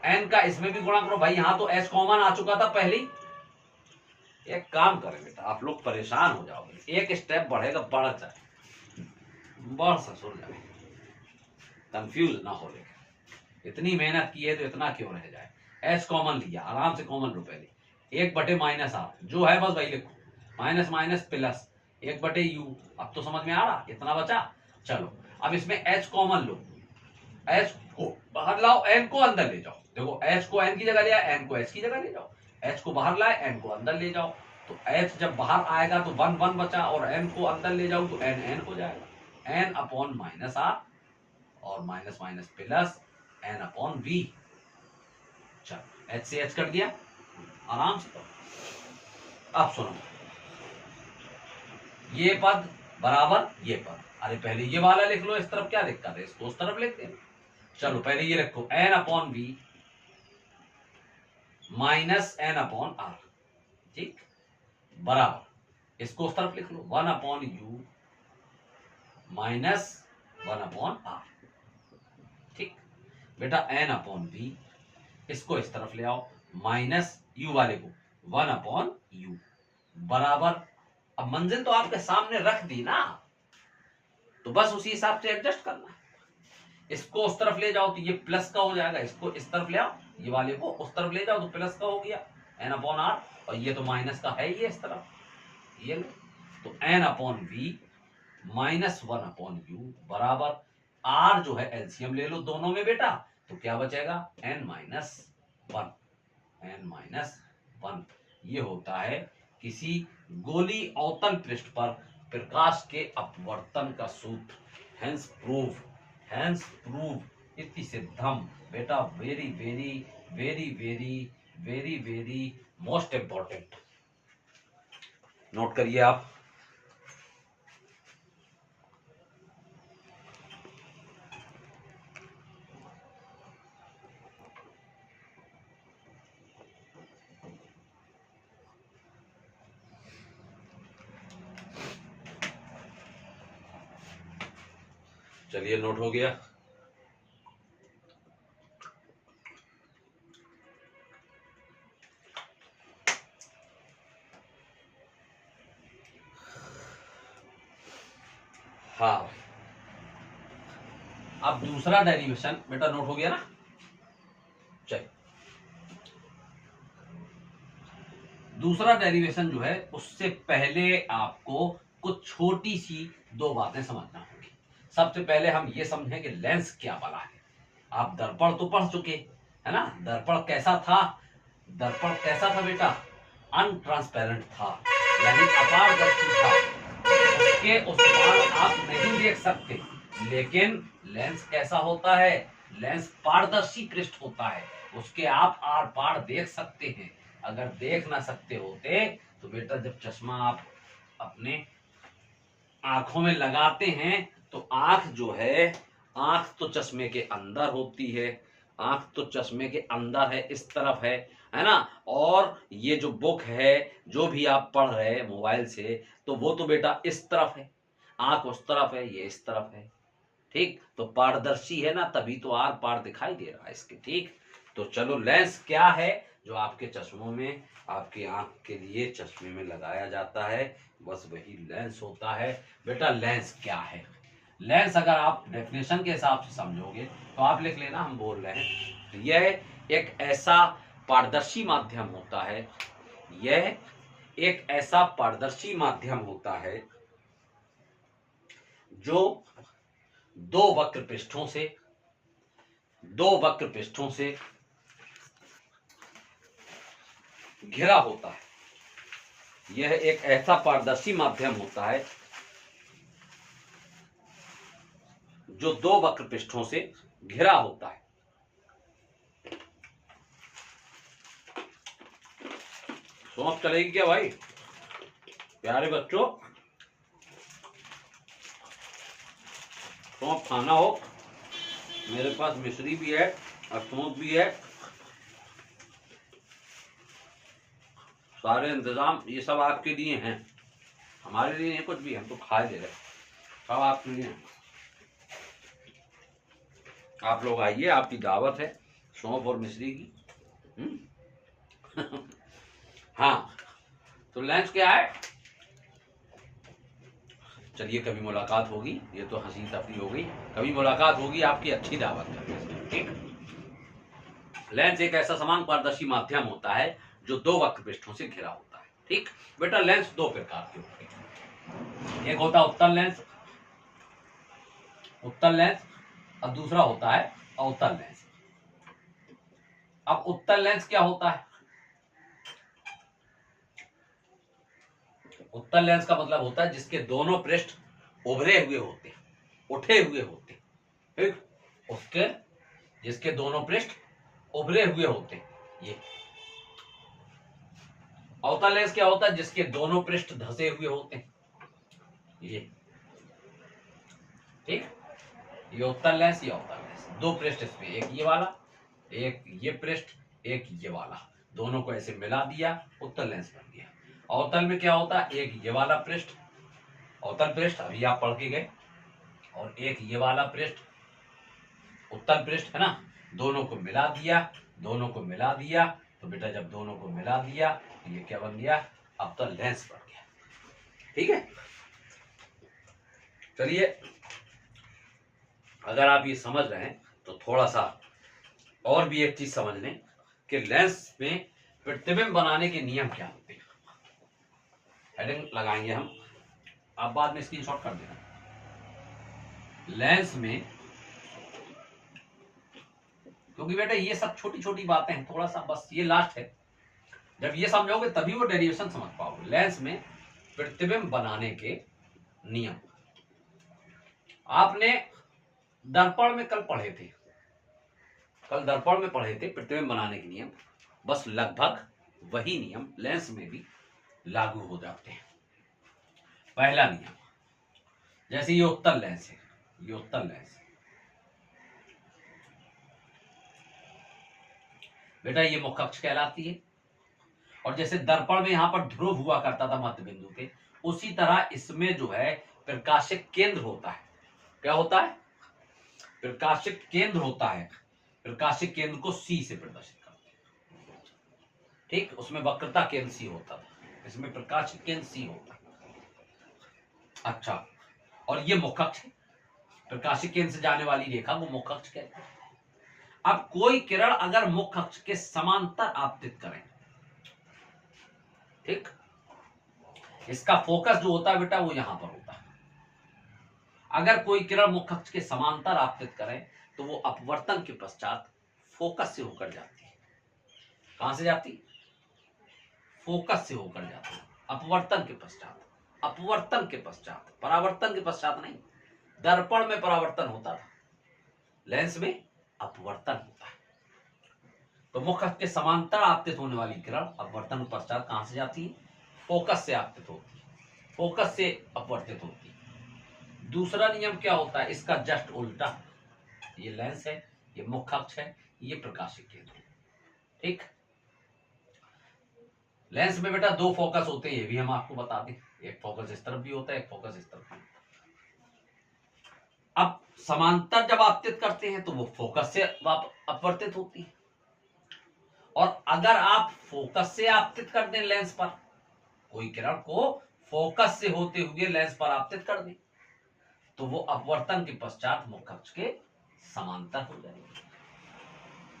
n का इसमें भी गुणा करो भाई, यहां तो s कॉमन आ चुका था पहले ही। एक काम करें बेटा, आप लोग परेशान हो जाओगे, एक स्टेप बढ़ेगा बढ़ जाए, बढ़ ससुर जाए, कंफ्यूज ना हो। लेकिन इतनी मेहनत की है तो इतना क्यों रह जाए। एच कॉमन लिया, आराम से कॉमन लो पहले, 1 बटे माइनस आर जो है बस वही लिखो, माइनस माइनस प्लस 1 बटे यू। अब तो समझ में आ रहा, इतना बचा। चलो अब इसमें एच कॉमन लो, एच को बाहर लाओ, एन को अंदर ले जाओ। देखो एच को एन की जगह लिया, एन को एच की जगह ले जाओ, एच को बाहर लाए, एन को अंदर ले जाओ। तो एच जब बाहर आएगा तो 1 1 बचा, और एन को अंदर ले जाओ तो एन एन हो जाएगा, एन अपॉन माइनस आर, और minus minus plus n upon v. चलो एच से एच कट गया, आराम से करो। अब सुनो, ये पद बराबर ये पद, अरे पहले ये वाला लिख लो, इस तरफ क्या दिक्कत है, इसको उस तरफ लिख देना। चलो पहले ये रखो, n upon v minus n upon r, ठीक, बराबर इसको उस तरफ लिख लो, 1 upon u minus 1 upon r, ठीक। बेटा एन अपॉन वी, इसको इस तरफ ले आओ, माइनस यू वाले को 1 अपॉन यू, बराबर। अब मंजिल तो आपके सामने रख दी ना, तो बस उसी हिसाब से एडजस्ट करना है। इसको उस तरफ ले जाओ तो ये प्लस का हो जाएगा, इसको इस तरफ ले आओ, ये वाले को उस तरफ ले जाओ तो प्लस का हो गया, एन अपॉन आर, और ये तो माइनस का है, ये इस तरफ, ये लो, तो n upon v minus 1 upon u, बराबर आर जो है एलसीएम ले लो दोनों में बेटा, तो क्या बचेगा, एन माइनस 1, एन माइनस 1। ये होता है किसी गोली अवतल पृष्ठ पर प्रकाश के अपवर्तन का सूत्र, हेंस प्रूव इति सिद्धम। बेटा very very very very very very most important, note करिए आप। चलिए नोट हो गया। हाँ अब दूसरा डेरिवेशन बेटा नोट हो गया ना। चलिए दूसरा डेरिवेशन जो है, उससे पहले आपको कुछ छोटी सी 2 बातें समझना होगी। सबसे पहले हम ये समझें कि लेंस क्या वाला है। आप दर्पण तो पढ़ चुके है ना, दर्पण कैसा था, दर्पण कैसा था बेटा, अनट्रांसपेरेंट था, यानी अपारदर्शी था, उसके उस पार आप नहीं देख सकते। लेकिन लेंस कैसा होता है, लेंस पारदर्शी पृष्ठ होता है, उसके आप आर पार देख सकते हैं। अगर देख ना सकते होते तो बेटा जब चश्मा आप अपने आंखों में लगाते हैं तो आंख जो है, आंख तो चश्मे के अंदर होती है, आंख तो चश्मे के अंदर है, इस तरफ है ना। और ये जो बुक है, जो भी आप पढ़ रहे हैं मोबाइल से, तो वो तो बेटा इस तरफ है, आंख उस तरफ है, ये इस तरफ है। ठीक, तो पारदर्शी है ना, तभी तो आर पार दिखाई दे रहा है इसके। ठीक, तो चलो लेंस क्या है जो आपके चश्मों में, आपकी आंख के लिए चश्मे में लगाया जाता है, बस वही लेंस होता है। बेटा लेंस क्या है? लेंस अगर आप डेफिनेशन के हिसाब से समझोगे तो आप लिख लेना, हम बोल रहे हैं यह एक ऐसा पारदर्शी माध्यम होता है, यह एक ऐसा पारदर्शी माध्यम होता है जो दो वक्र पृष्ठों से घिरा होता है। यह एक ऐसा पारदर्शी माध्यम होता है जो दो वक्र पृष्ठों से घिरा होता है। सौंफ चलेगी क्या भाई प्यारे बच्चों? सौंफ खाना हो, मेरे पास मिश्री भी है और सौंफ भी है, सारे इंतजाम ये सब आपके लिए हैं, हमारे लिए नहीं कुछ भी, हम तो खा ले रहे, सब आपके लिए हैं। आप लोग आइए, आपकी दावत है सौंफ और मिश्री की। हाँ, तो लेंस क्या है? चलिए कभी मुलाकात होगी, ये तो हंसी तफरी हो गई, कभी मुलाकात होगी आपकी अच्छी दावत करने। ठीक, लेंस एक ऐसा समान पारदर्शी माध्यम होता है जो दो वक्र पृष्ठों से घिरा होता है। ठीक बेटा, लेंस दो प्रकार के होते हैं, एक होता है उत्तल लेंस और दूसरा होता है अवतल लेंस। अब उत्तल लेंस क्या होता है? उत्तल लेंस का मतलब होता है जिसके दोनों पृष्ठ उभरे हुए होते, उठे हुए होते। ठीक, उसके जिसके दोनों पृष्ठ उभरे हुए होते। ये अवतल लेंस क्या होता है? जिसके दोनों पृष्ठ धंसे हुए होते हैं। ये ठीक, ये उत्तल लेंस, ये अवतल लेंस, दो पृष्ठ इसमें, एक ये वाला, एक ये पृष्ठ, एक ये वाला, दोनों को ऐसे मिला दिया, उत्तल लेंस बन गया। अवतल में क्या होता है? एक ये वाला पृष्ठ, अवतल पृष्ठ अभी आप पढ़ के गए, और एक ये वाला पृष्ठ, उत्तल पृष्ठ है ना, दोनों को मिला दिया, दोनों को मिला दिया, तो बेटा जब दोनों को मिला दिया तो ये क्या बन गया? अवतल लेंस बन गया। ठीक है, चलिए अगर आप ये समझ रहे हैं तो थोड़ा सा और भी एक चीज समझ लें कि लेंस में प्रतिबिंब बनाने के नियम क्या होते हैं। हेडिंग लगाएंगे हम, आप बाद में स्क्रीनशॉट कर देना। लेंस में, क्योंकि बेटा ये सब छोटी छोटी बातें हैं, थोड़ा सा बस ये लास्ट है, जब ये समझोगे तभी वो डेरिवेशन समझ पाओगे। लेंस में प्रतिबिंब बनाने के नियम आपने दर्पण में कल पढ़े थे, कल दर्पण में पढ़े थे प्रतिबिंब बनाने के नियम, बस लगभग वही नियम लेंस में भी लागू हो जाते हैं। पहला नियम, जैसे ये उत्तल लेंस है, ये उत्तल लेंस है बेटा, ये मुख्य अक्ष कहलाती है, और जैसे दर्पण में यहां पर ध्रुव हुआ करता था मध्य बिंदु पे, उसी तरह इसमें जो है प्रकाशिक केंद्र होता है। क्या होता है? प्रकाशिक केंद्र होता है। प्रकाशिक केंद्र को सी से प्रदर्शित करते हैं। ठीक, उसमें वक्रता केंद्र सी होता था, इसमें प्रकाशिक केंद्र सी होता है। अच्छा, और ये मुख्य अक्ष है, प्रकाशिक केंद्र से जाने वाली रेखा वो मुख्य अक्ष कहते हैं। अब कोई किरण अगर मुख्य अक्ष के समांतर आपतित करें, ठीक, इसका फोकस जो होता है बेटा वो यहां पर होता है। अगर कोई किरण मुख्य अक्ष के समांतर आपतित करें तो वो अपवर्तन के पश्चात फोकस से होकर जाती है। कहां से जाती? फोकस से होकर जाती है, अपवर्तन के पश्चात। अपवर्तन के पश्चात, परावर्तन के पश्चात नहीं। दर्पण में परावर्तन होता था, लेंस में अपवर्तन होता है। तो मुख अक्ष के समांतर आपतित होने वाली किरण अपवर्तन पश्चात कहां से जाती है? फोकस से आपतित होती है, फोकस से अपवर्तित होती है। दूसरा नियम क्या होता है इसका? जस्ट उल्टा। ये लेंस है, ये मुख्य अक्ष है, ये प्रकाशिक केंद्र है। ठीक, लेंस में बेटा दो फोकस होते हैं, ये भी हम आपको बता दें। एक फोकस इस तरफ भी होता है, एक फोकस इस तरफ भी। अब समांतर जब आपतित करते हैं तो वो फोकस से अपवर्तित होती है, और अगर आप फोकस से आपतित कर दें लेंस पर, कोई किरण को फोकस से होते हुए लेंस पर आपतित कर दें, तो वो अपवर्तन के पश्चात मुख्य अक्ष के समांतर हो जाएगी।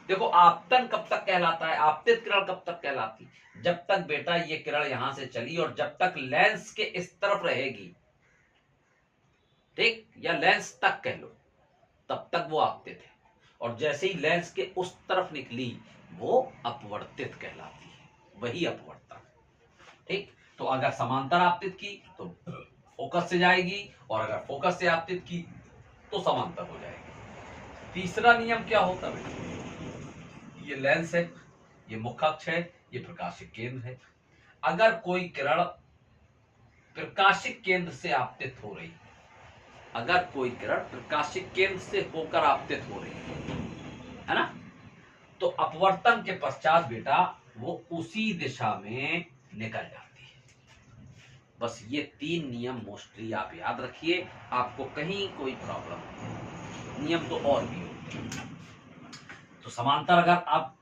देखो आपतन कब तक कहलाता है, आपतित किरण कब तक कहलाती? जब तक बेटा ये किरण यहां से चली और जब तक लेंस के इस तरफ रहेगी, ठीक, या लेंस तक कह लो, तब तक वो आपतित है। और जैसे ही लेंस के उस तरफ निकली वो अपवर्तित कहलाती है, वही अपवर्तन। ठीक, तो अगर समांतर आपतित की तो फोकस से जाएगी, और अगर फोकस से आपतित की तो समांतर हो जाएगी। तीसरा नियम क्या होता है? ये लेंस है, ये मुख्य अक्ष है, ये प्रकाशिक केंद्र है। अगर कोई किरण प्रकाशिक केंद्र से आपतित हो रही, अगर कोई किरण प्रकाशिक केंद्र से होकर आपतित हो रही है ना, तो अपवर्तन के पश्चात बेटा वो उसी दिशा में निकल जाती है। बस ये तीन नियम मोस्टली आप याद रखिए, आपको कहीं कोई प्रॉब्लम नहीं। नियम तो और भी होते। तो समांतर अगर आप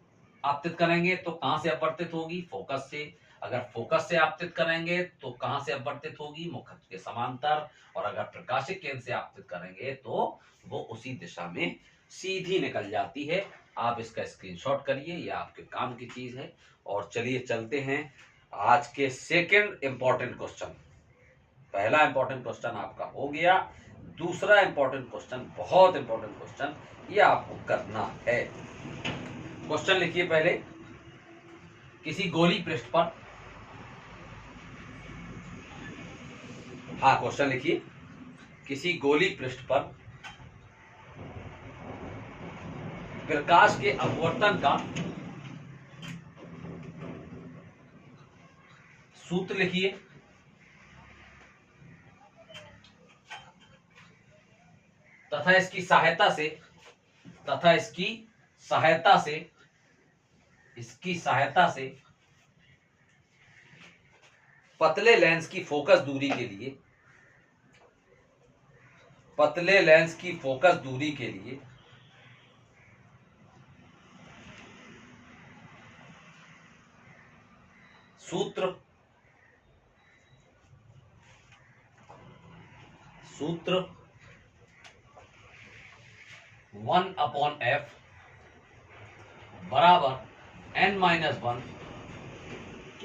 आपतित करेंगे तो कहां से अपवर्तित होगी? फोकस से। अगर फोकस से आपतित करेंगे तो कहां से अपवर्तित होगी? मुख्य अक्ष के समांतर। और अगर प्रकाशिक केंद्र से आपतित करेंगे तो वो उसी दिशा में सीधी निकल जाती है। आप इसका स्क्रीनशॉट करिए, ये आपके काम की चीज है। और चलिए चलते हैं आज के सेकंड इंपॉर्टेंट क्वेश्चन। पहला इंपॉर्टेंट क्वेश्चन आपका हो गया, दूसरा इंपॉर्टेंट क्वेश्चन, बहुत इंपॉर्टेंट क्वेश्चन, ये आपको करना है। क्वेश्चन लिखिए पहले। किसी गोली पृष्ठ पर, हाँ क्वेश्चन लिखिए। किसी गोली पृष्ठ पर प्रकाश के अपवर्तन का सूत्र लिखिए। तथा इसकी सहायता से, तथा इसकी सहायता से, इसकी सहायता से पतले लेंस की फोकस दूरी के लिए, पतले लेंस की फोकस दूरी के लिए सूत्र, सूत्र 1/f बराबर n-1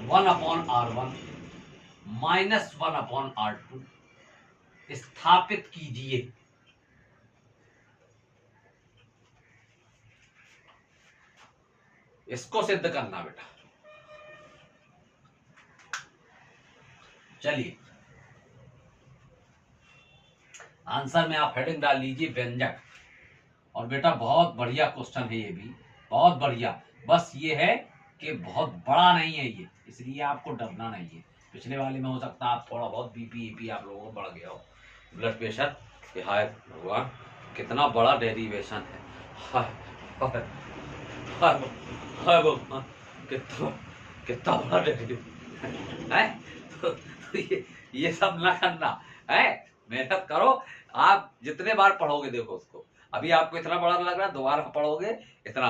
1/r1 -1/r2 स्थापित कीजिए। इसको सिद्ध करना बेटा। चलिए आंसर में आप हेडिंग डाल लीजिए व्यंजक। और बेटा बहुत बढ़िया क्वेश्चन है, ये भी बहुत बढ़िया। बस ये है कि बहुत बड़ा नहीं है ये, इसलिए आपको डरना नहीं है। पिछले वाले में हो सकता है आप थोड़ा बहुत बीपी ईपी आप लोगों को बढ़ गया हो, ब्लड प्रेशर। हाय भगवान कितना बड़ा डेरिवेशन है, हाय हाय हाय हाय भगवान कितना कितना बड़ा डेरिवेशन है। तो ये सब ना करना है, मेहनत करो। आप जितने बार पढ़ोगे, देखो उसको अभी आपको इतना बड़ा लग रहा है, दोबारा पढ़ोगे इतना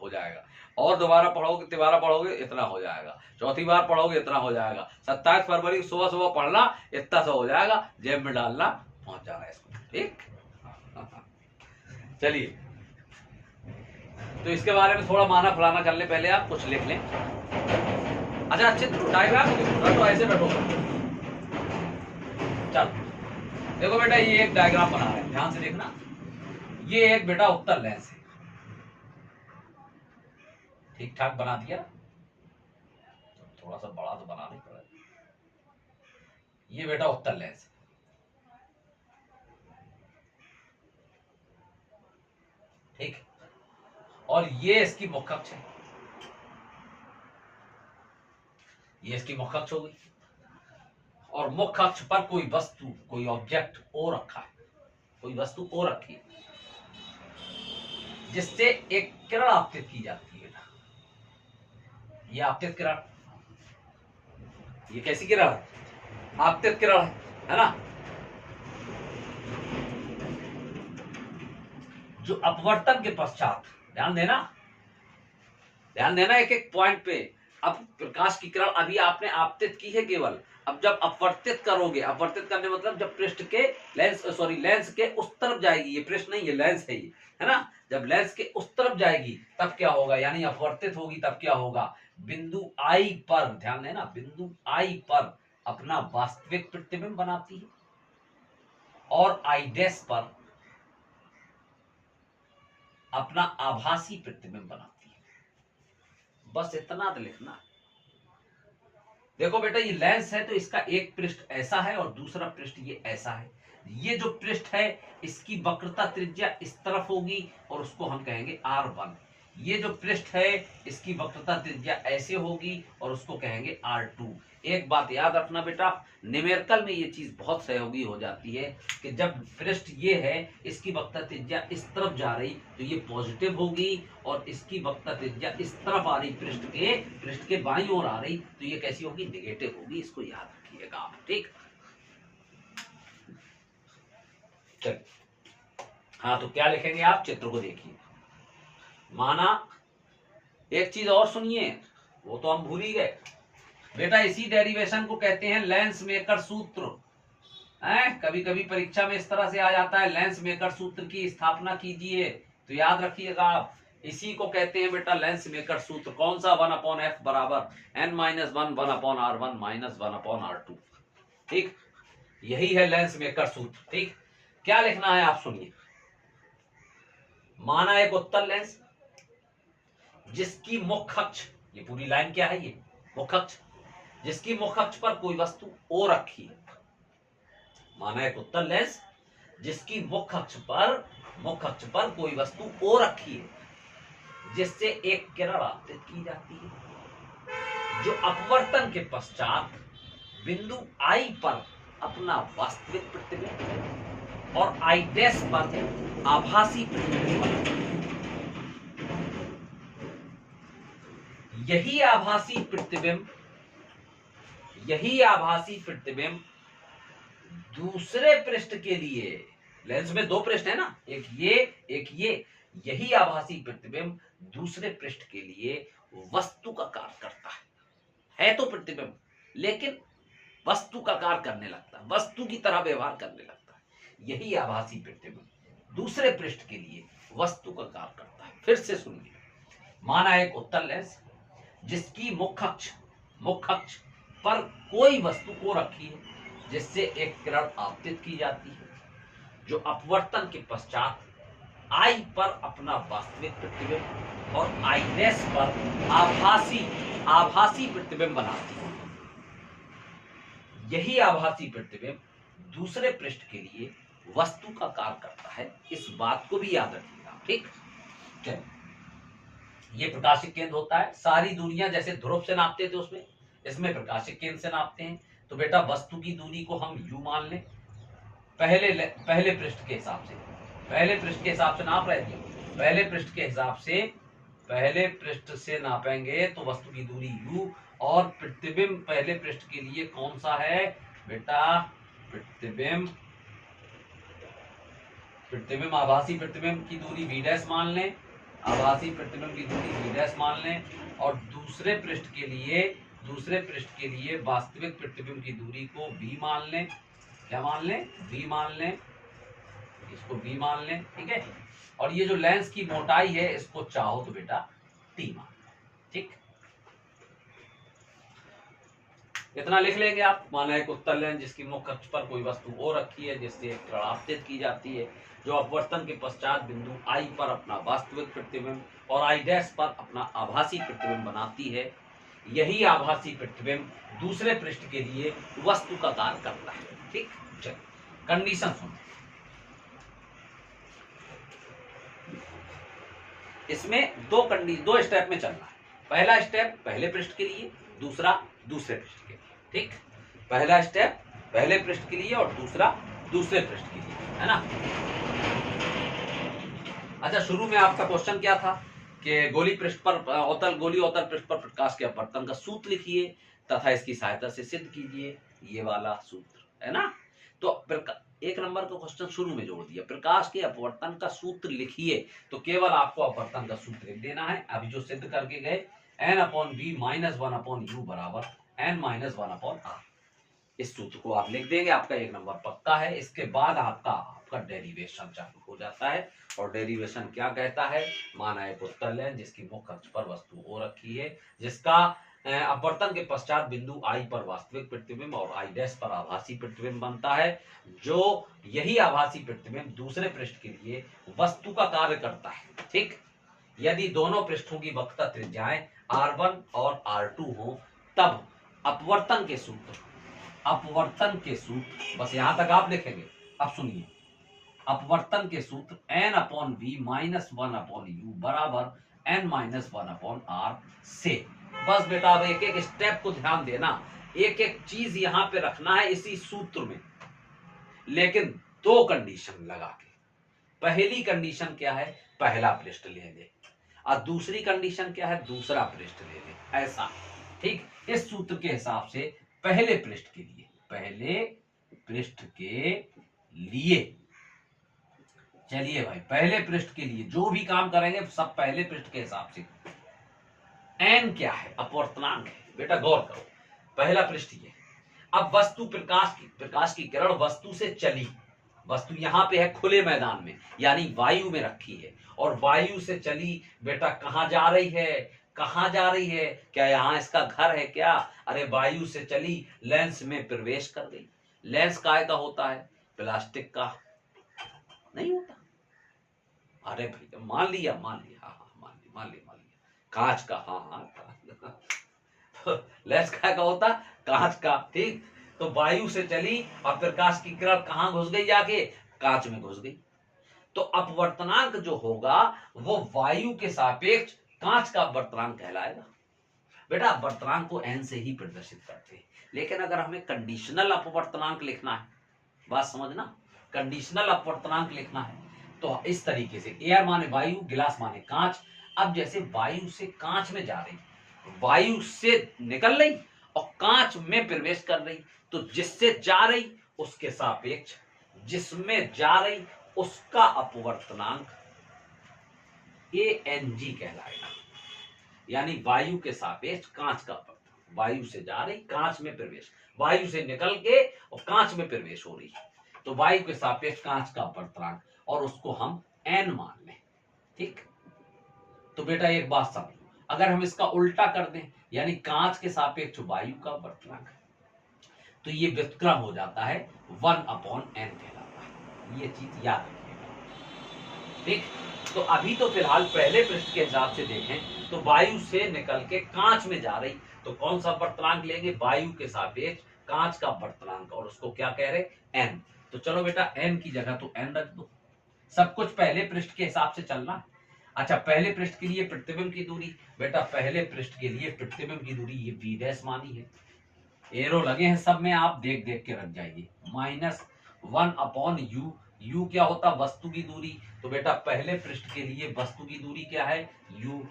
हो जाएगा, और दोबारा पढ़ोगे, तिबारा पढ़ोगे इतना हो जाएगा, चौथी बार पढ़ोगे इतना हो जाएगा। 27 फरवरी सुबह सुबह पढ़ना, इतना सा हो जाएगा, जेब में डालना, पहुंच जाना इसको। ठीक, चलिए तो इसके बारे में थोड़ा माना फलाना कर ले, पहले आप कुछ लिख लें। अच्छा अच्छे डायग्राम तो ऐसे बैठो। चल देखो बेटा, ये एक डायग्राम बना रहे हैं, ध्यान से देखना। ये एक बेटा उत्तल लेंस है, ठीक ठाक बना दिया, थोड़ा सा बड़ा तो बनाना ही पड़ेगा। ये बेटा उत्तल लेंस है, ठीक, और ये इसकी मुख्य अक्ष है। ये इसकी मुख्य अक्ष हो गई, और मुख्य अक्ष पर कोई वस्तु, कोई ऑब्जेक्ट ओ रखा है, कोई वस्तु ओ रखी है, जिससे एक किरण आपतित की जाती है। ये आपतित किरण, ये कैसी किरण है? आपतित किरण है ना, जो अपवर्तन के पश्चात, ध्यान देना, ध्यान देना एक एक पॉइंट पे। अब प्रकाश की किरण अभी आपने आपतित की है केवल, अब जब अपवर्तित करोगे, अपवर्तित करने मतलब जब पृष्ठ के लेंस के उस तरफ जाएगी, ये पृष्ठ नहीं, ये लेंस है, ये है ना, जब लेंस के उस तरफ जाएगी तब क्या होगा, यानी अपवर्तित होगी तब क्या होगा, बिंदु आई पर, ध्यान देना, बिंदु आई पर अपना वास्तविक प्रतिबिंब बनाती है, और आई डैश पर अपना आभासी प्रतिबिंब बनाती है। बस इतना तो लिखना। देखो बेटा, ये लेंस है तो इसका एक पृष्ठ ऐसा है और दूसरा पृष्ठ ये ऐसा है। ये जो पृष्ठ है इसकी वक्रता त्रिज्या इस तरफ होगी और उसको हम कहेंगे R1। ये जो पृष्ठ है इसकी वक्रता त्रिज्या ऐसे होगी और उसको कहेंगे R2। एक बात याद रखना बेटा, न्यूमेरिकल में ये चीज बहुत सहयोगी हो जाती है कि जब पृष्ठ ये है, इसकी वक्रता त्रिज्या इस तरफ जा रही तो ये पॉजिटिव होगी, और इसकी वक्रता त्रिज्या इस तरफ आ रही, पृष्ठ के बाईं ओर आ रही तो ये कैसी होगी, नेगेटिव होगी। इसको याद रखिएगा आप, ठीक। चल, हाँ, तो क्या लिखेंगे आप, चित्र को देखिए। माना, एक चीज और सुनिए, वो तो हम भूल ही गए बेटा, इसी डेरिवेशन को कहते हैं लेंस मेकर सूत्र। कभी कभी परीक्षा में इस तरह से आ जाता है, लेंस मेकर सूत्र की स्थापना कीजिए, तो याद रखिएगा आप, इसी को कहते हैं बेटा लेंस मेकर सूत्र। कौन सा, 1/f बराबर n-1 1/r1 -1/r2, ठीक, यही है लेंस मेकर सूत्र, ठीक। क्या लिखना है आप सुनिए। माना एक उत्तल लेंस जिसकी मुख्य अक्ष, ये पूरी लाइन क्या है, ये मुख्य अक्ष, जिसकी मुख्य अक्ष पर कोई वस्तु ओ रखी है। माना एक उत्तल लेंस जिसकी मुख्य अक्ष पर कोई वस्तु ओ रखी है, जिससे एक किरण आपतित की जाती है, जो अपवर्तन के पश्चात बिंदु आई पर अपना वास्तविक प्रतिबिंब और आई डैश पर आभासी प्रतिबिंब बनाती है। यही आभासी प्रतिबिंब दूसरे पृष्ठ के लिए, लेंस में दो पृष्ठ है ना, एक ये, यही आभासी प्रतिबिंब दूसरे पृष्ठ के लिए वस्तु का कार्य करता है तो प्रतिबिंब, लेकिन वस्तु का कार्य करने लगता है, वस्तु की तरह व्यवहार करने लगता है। यही आभासी प्रतिबिंब दूसरे पृष्ठ के लिए वस्तु का कार्य करता है। फिर से सुनिए, माना एक उत्तल लेंस जिसकी मुख्य अक्ष पर कोई वस्तु को रखी है, जिससे एक किरण आपतित की जाती है, जो अपवर्तन के पश्चात आई पर अपना वास्तविक प्रतिबिंब और आई डैश पर आभासी प्रतिबिंब बनाती है। यही आभासी प्रतिबिंब दूसरे पृष्ठ के लिए वस्तु का कार्य करता है। इस बात को भी याद रखिएगा, ठीक। चलिए, ये प्रकाशिक केंद्र होता है। सारी दूरियां जैसे ध्रुव से नापते थे उसमें, इसमें प्रकाशिक केंद्र से नापते हैं। तो बेटा वस्तु की दूरी को हम u मान लें, पहले पृष्ठ के हिसाब से, नाप रहे थे, पहले पृष्ठ से नापेंगे तो वस्तु की दूरी u, और प्रतिबिंब पहले पृष्ठ के लिए कौन सा है बेटा, प्रतिबिंब आभासी प्रतिबिंब की दूरी v डैश मान लें, आभासी प्रतिबिंब की दूरी v डैश मान लें, और दूसरे पृष्ठ के लिए वास्तविक प्रतिबिंब की दूरी को v मान लें। क्या मान लें, v मान लें, इसको v मान लें, ठीक है। और ये जो लेंस की मोटाई है इसको चाहो तो बेटा t मान लें, ठीक। इतना लिख लेंगे आप। माना एक उत्तल लेंस जिसकी मुख्य अक्ष पर कोई वस्तु ओ रखी है, जिससे एक किरण आपतित की जाती है, जो अपवर्तन के पश्चात बिंदु आई पर अपना वास्तविक प्रतिबिंब और आई डैश पर अपना आभासी प्रतिबिंब बनाती है। यही आभासी प्रतिबिंब दूसरे पृष्ठ के लिए वस्तु का कार्य करता है, ठीक। चलिए, कंडीशन सुनो। इसमें दो स्टेप में चलना है। पहला स्टेप पहले पृष्ठ के लिए, दूसरा दूसरे पृष्ठ के लिए। ठीक, पहला स्टेप पहले पृष्ठ के लिए और दूसरा दूसरे पृष्ठ के लिए, है ना। अच्छा, शुरू में आपका क्वेश्चन क्या था कि गोली पृष्ठ पर गोली अवतल पृष्ठ पर प्रकाश के अपवर्तन का सूत्र लिखिए तथा इसकी सहायता से सिद्ध कीजिए, ये वाला सूत्र, है ना। तो एक नंबर का क्वेश्चन शुरू में जोड़ दिया, प्रकाश के अपवर्तन का सूत्र लिखिए, तो केवल आपको अपवर्तन का सूत्र लिख देना है। अभी जो सिद्ध करके गए, n/v - 1/u बराबर n - 1/r, इस सूत्र को आप लिख देंगे, आपका एक नंबर पक्का है। इसके बाद आपका डेरिवेशन चालू हो जाता है, और डेरिवेशन क्या कहता है, माना एक उत्तल है जिसकी मुख्य अक्ष पर वस्तु हो रखी है, जिसका अपवर्तन के पश्चात बिंदु I पर वास्तविक प्रतिबिंब और I' पर आभासी प्रतिबिंब बनता है, जो यही आभासी प्रतिबिंब दूसरे पृष्ठ के लिए वस्तु का कार्य करता है। ठीक, यदि दोनों पृष्ठों की वक्रता त्रिज्याएं R1 और R2 हो, तब अपवर्तन के सूत्र बस यहां तक आप लिखेंगे। अब सुनिए, अपवर्तन के सूत्र n/v - 1/u बराबर n - 1/r से। बस बेटा अब एक एक स्टेप को ध्यान देना, एक एक चीज यहां पे रखना है इसी सूत्र में, लेकिन दो कंडीशन लगा के। पहली कंडीशन क्या है, पहला पृष्ठ ले ले, और दूसरी कंडीशन क्या है, दूसरा पृष्ठ ले ले, ऐसा। ठीक, इस सूत्र के हिसाब से पहले पृष्ठ के लिए चलिए भाई, पहले पृष्ठ के लिए जो भी काम करेंगे सब पहले पृष्ठ के हिसाब से। n क्या है, अपवर्तनांक है बेटा, गौर करो, पहला पृष्ठ ये। अब वस्तु प्रकाश की किरण वस्तु से चली, वस्तु यहां पे है खुले मैदान में, यानी वायु में रखी है, और वायु से चली बेटा कहां जा रही है, क्या यहाँ इसका घर है क्या, अरे वायु से चली, लेंस में प्रवेश कर गई। लेंस काय का होता है, प्लास्टिक का नहीं होता, अरे भैया मान लिया, मान लिया कांच का, हाँ लेंस काय का होता, कांच का। ठीक, तो वायु से चली और प्रकाश की किरण कहां घुस गई, जाके कांच में घुस गई। तो अपवर्तनांक जो होगा वो वायु के सापेक्ष कांच का अपवर्तनांक कहलाएगा। बेटा अपवर्तनांक को n से ही प्रदर्शित करते हैं, लेकिन अगर हमें कंडीशनल अपवर्तनांक लिखना है, बात समझना, कंडीशनल अपवर्तनांक लिखना है तो इस तरीके से, एयर माने वायु, गिलास माने कांच। अब जैसे वायु से कांच में जा रही, वायु से निकल रही और कांच में प्रवेश कर रही, तो जिससे जा रही उसके सापेक्ष जिसमें जा रही उसका अपवर्तनांक ANG कहलाएगा, यानी वायु के सापेक्ष कांच का अपवर्तन। वायु से जा रही, कांच में प्रवेश, वायु से निकल के और कांच में प्रवेश हो रही, तो वायु के सापेक्ष कांच का अपवर्तनांक, और उसको हम n मान लें। ठीक, तो बेटा एक बात समझो, अगर हम इसका उल्टा कर दें, यानी कांच के सापेक्ष वायु का अपवर्तनांक, तो ये व्युत्क्रम हो जाता है 1/n कहलाता है, ये चीज याद रखिएगा। ठीक, तो अभी तो फिलहाल पहले पृष्ठ के हिसाब से देखें तो वायु से निकल के कांच में जा रही, तो कौन सा अपवर्तनांक लेंगे, वायु के सापेक्ष कांच का अपवर्तनांक, और उसको क्या कह रहे, n। तो चलो बेटा n की जगह तो n रख दो, सब कुछ पहले पृष्ठ के हिसाब से चलना। अच्छा, पहले पृष्ठ के लिए प्रतिबिंब की दूरी, बेटा पहले पृष्ठ के लिए प्रतिबिंब की दूरी ये v' मानी है, एरो लगे हैं सब में, आप देख देख के रख जाइए, -1/u। u क्या होता, वस्तु की दूरी, तो बेटा पहले पृष्ठ के लिए वस्तु की दूरी क्या है, u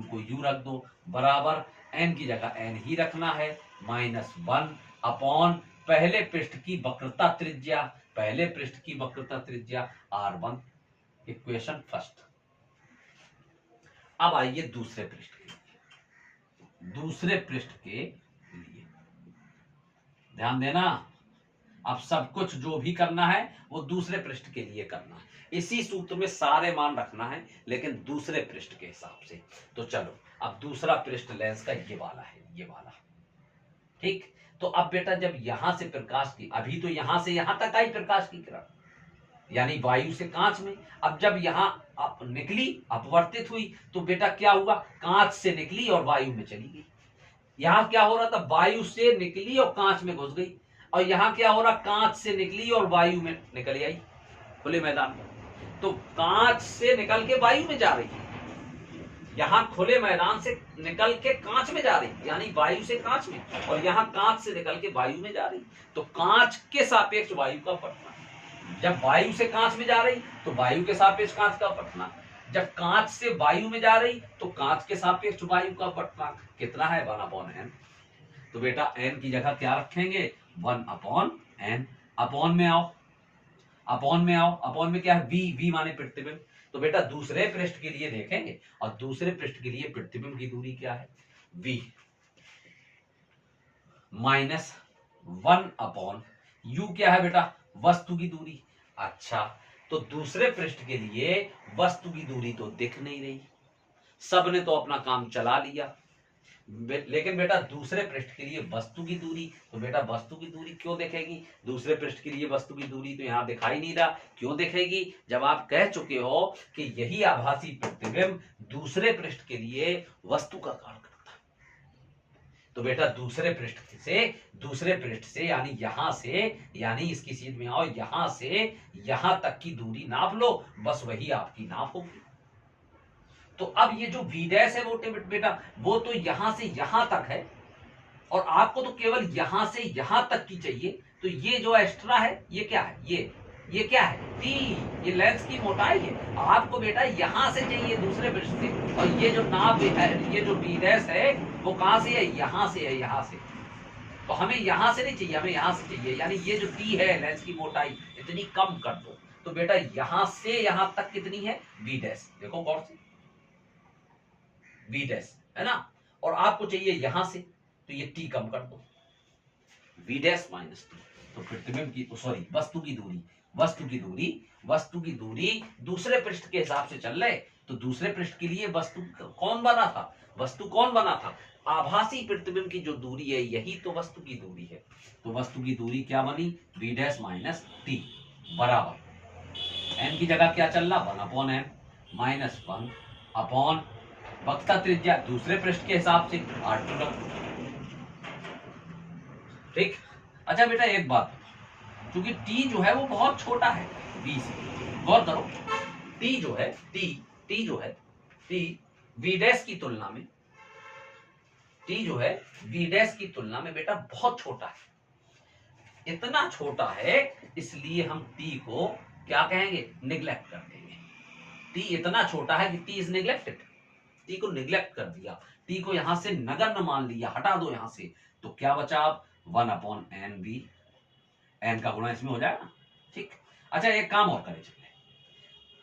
को u रख दो, बराबर n की जगह n ही रखना है, -1/ पहले पृष्ठ की वक्रता त्रिज्या, R1, इक्वेशन फर्स्ट। अब आइए दूसरे पृष्ठ के लिए ध्यान देना, अब सब कुछ जो भी करना है वो दूसरे पृष्ठ के लिए करना है, इसी सूत्र में सारे मान रखना है, लेकिन दूसरे पृष्ठ के हिसाब से। तो चलो अब दूसरा पृष्ठ लेंस का ये वाला है, ये वाला। ठीक, तो अब बेटा जब यहां से प्रकाश की, अभी तो यहां से यहां तक आई प्रकाश की किरण, यानी वायु से कांच में, अब जब यहां निकली, अपवर्तित हुई, तो बेटा क्या हुआ, कांच से निकली और वायु में चली गई। यहां क्या हो रहा था, वायु से निकली और कांच में घुस गई, और यहां क्या हो रहा, कांच से निकली और वायु में निकल आई खुले मैदान में, तो कांच से निकल के वायु में जा रही है, यहाँ खुले मैदान से निकल के कांच में जा रही, यानी वायु से कांच में, और यहाँ कांच से निकल के वायु में जा रही, तो कांच के सापेक्ष वायु का पटना। जब वायु से कांच में जा रही तो वायु के सापेक्ष कांच का पटना, जब कांच से वायु में जा रही तो कांच के सापेक्ष वायु का पटना कितना है 1/n। तो बेटा n की जगह क्या रखेंगे 1/n। अपॉन में आओ, अपॉन में आओ, अपॉन में क्या है v माने प्रतिबिंब। तो बेटा दूसरे पृष्ठ के लिए देखेंगे, और दूसरे पृष्ठ के लिए प्रतिबिंब की दूरी क्या है v माइनस 1/u क्या है बेटा वस्तु की दूरी। अच्छा, तो दूसरे पृष्ठ के लिए वस्तु की दूरी तो दिख नहीं रही, सबने तो अपना काम चला लिया, लेकिन बेटा दूसरे पृष्ठ के लिए वस्तु की दूरी, तो बेटा वस्तु की दूरी क्यों दिखेगी, दूसरे पृष्ठ के लिए वस्तु की दूरी तो यहां दिखाई नहीं रहा, क्यों दिखेगी, जब आप कह चुके हो कि यही आभासी प्रतिबिंब दूसरे पृष्ठ के लिए वस्तु का कार्य करता है। तो बेटा दूसरे पृष्ठ से यानी यहां से, यानी इसकी सीध में आओ, यहां से यहां तक की दूरी नाप लो, बस वही आपकी नाप होगी। तो अब ये जो v डैश है वो बेटा वो तो यहां से यहां तक है, और आपको तो केवल यहां से यहां तक की चाहिए, तो ये जो एक्स्ट्रा है ये क्या है, ये क्या है t, ये लेंस की मोटाई है। आपको बेटा यहां से चाहिए दूसरे पृष्ठ से, और ये जो नाप है, ये जो v डैश है वो कहां से है, यहां से है, यहां से। तो हमें यहां से नहीं चाहिए, हमें यहां से चाहिए, यानी ये जो t है लेंस की मोटाई इतनी कम कर दो। तो बेटा यहां से यहां तक कितनी है v डैश, देखो गौर से v डैश है ना, और आपको चाहिए यहां से, तो ये t कम कर दो, v डैश माइनस t। तो प्रतिबिंब की सॉरी वस्तु की दूरी दूसरे पृष्ठ के हिसाब से चल रहे, तो दूसरे पृष्ठ के लिए वस्तु कौन बना था आभासी प्रतिबिंब की जो दूरी है यही तो वस्तु की दूरी है। तो वस्तु की दूरी क्या बनी v डैश माइनस t बराबर n की जगह क्या चल रहा 1/n माइनस 1 अपॉन वक्रता त्रिज्या दूसरे पृष्ठ के हिसाब से r2 रखो। ठीक। अच्छा बेटा एक बात, क्योंकि t जो है वो बहुत छोटा है v से, गौर करो t जो है t v डैश की तुलना में, t जो है v डैश की तुलना में बेटा बहुत छोटा है। इतना छोटा है इसलिए हम t को क्या कहेंगे निग्लेक्ट कर देंगे। t इतना छोटा है कि t इज निग्लेक्टेड, t को निग्लेक्ट कर दिया, t को यहां से नगण्य मान लिया, हटा दो यहां से, तो क्या बचा अब 1/n v, n का गुणा इसमें हो जाएगा। ठीक। अच्छा एक काम और करें, चले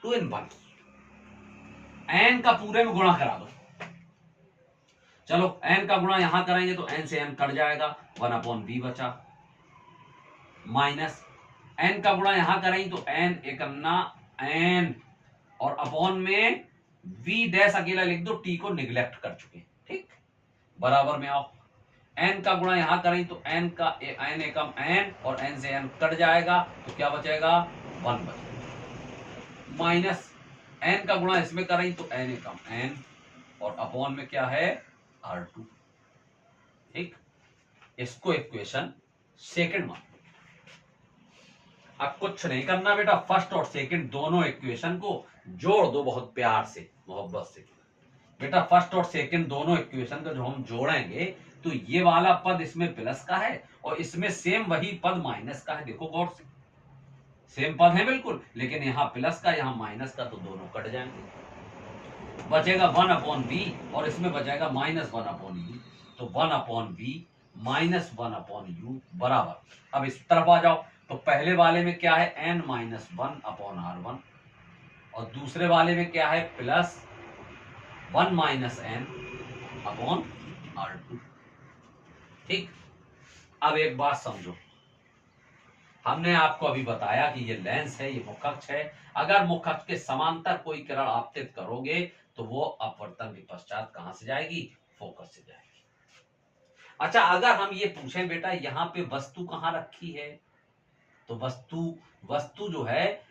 2 in 1 n का पूरे में गुणा करा दो। चलो n का गुणा यहां करेंगे तो n से n कट जाएगा, 1/v बचा, माइनस n का गुणा यहां करेंगे तो n एकन्ना n, और अपॉन में v डैश अकेला लिख दो, t को निग्लेक्ट कर चुके। ठीक। बराबर में आओ, n का गुणा यहां करें तो n का n एकम n, और n से n कट जाएगा, तो क्या बचेगा 1 बचेगा, माइनस n का गुणा इसमें करें तो n एकम n, और अपॉन में क्या है r2। ठीक। इसको इक्वेशन सेकंड मान। अब कुछ नहीं करना बेटा, फर्स्ट और सेकंड दोनों इक्वेशन को जोड़ दो बहुत प्यार से, मोहब्बत से। बेटा फर्स्ट और सेकंड दोनों इक्वेशन को जो हम जोड़ेंगे तो ये वाला पद इसमें प्लस का है और इसमें सेम वही पद माइनस का है। देखो गौर से, सेम पद है बिल्कुल, लेकिन यहाँ प्लस का यहाँ माइनस का, तो दोनों कट जाएंगे। बचेगा 1/v और इसमें बचेगा -1/u, तो 1/v माइनस 1/u बराबर। अब इस तरफ आ जाओ, तो पहले वाले में क्या है n-1/r1, और दूसरे वाले में क्या है प्लस 1-n/r2। ठीक। अब एक बात समझो, हमने आपको अभी बताया कि ये लेंस है, ये मुख्य अक्ष है। अगर मुख्य अक्ष के समांतर कोई किरण आपतित करोगे तो वो अपवर्तन के पश्चात कहां से जाएगी, फोकस से जाएगी। अच्छा अगर हम ये पूछें बेटा यहाँ पे वस्तु कहाँ रखी है, तो वस्तु जो है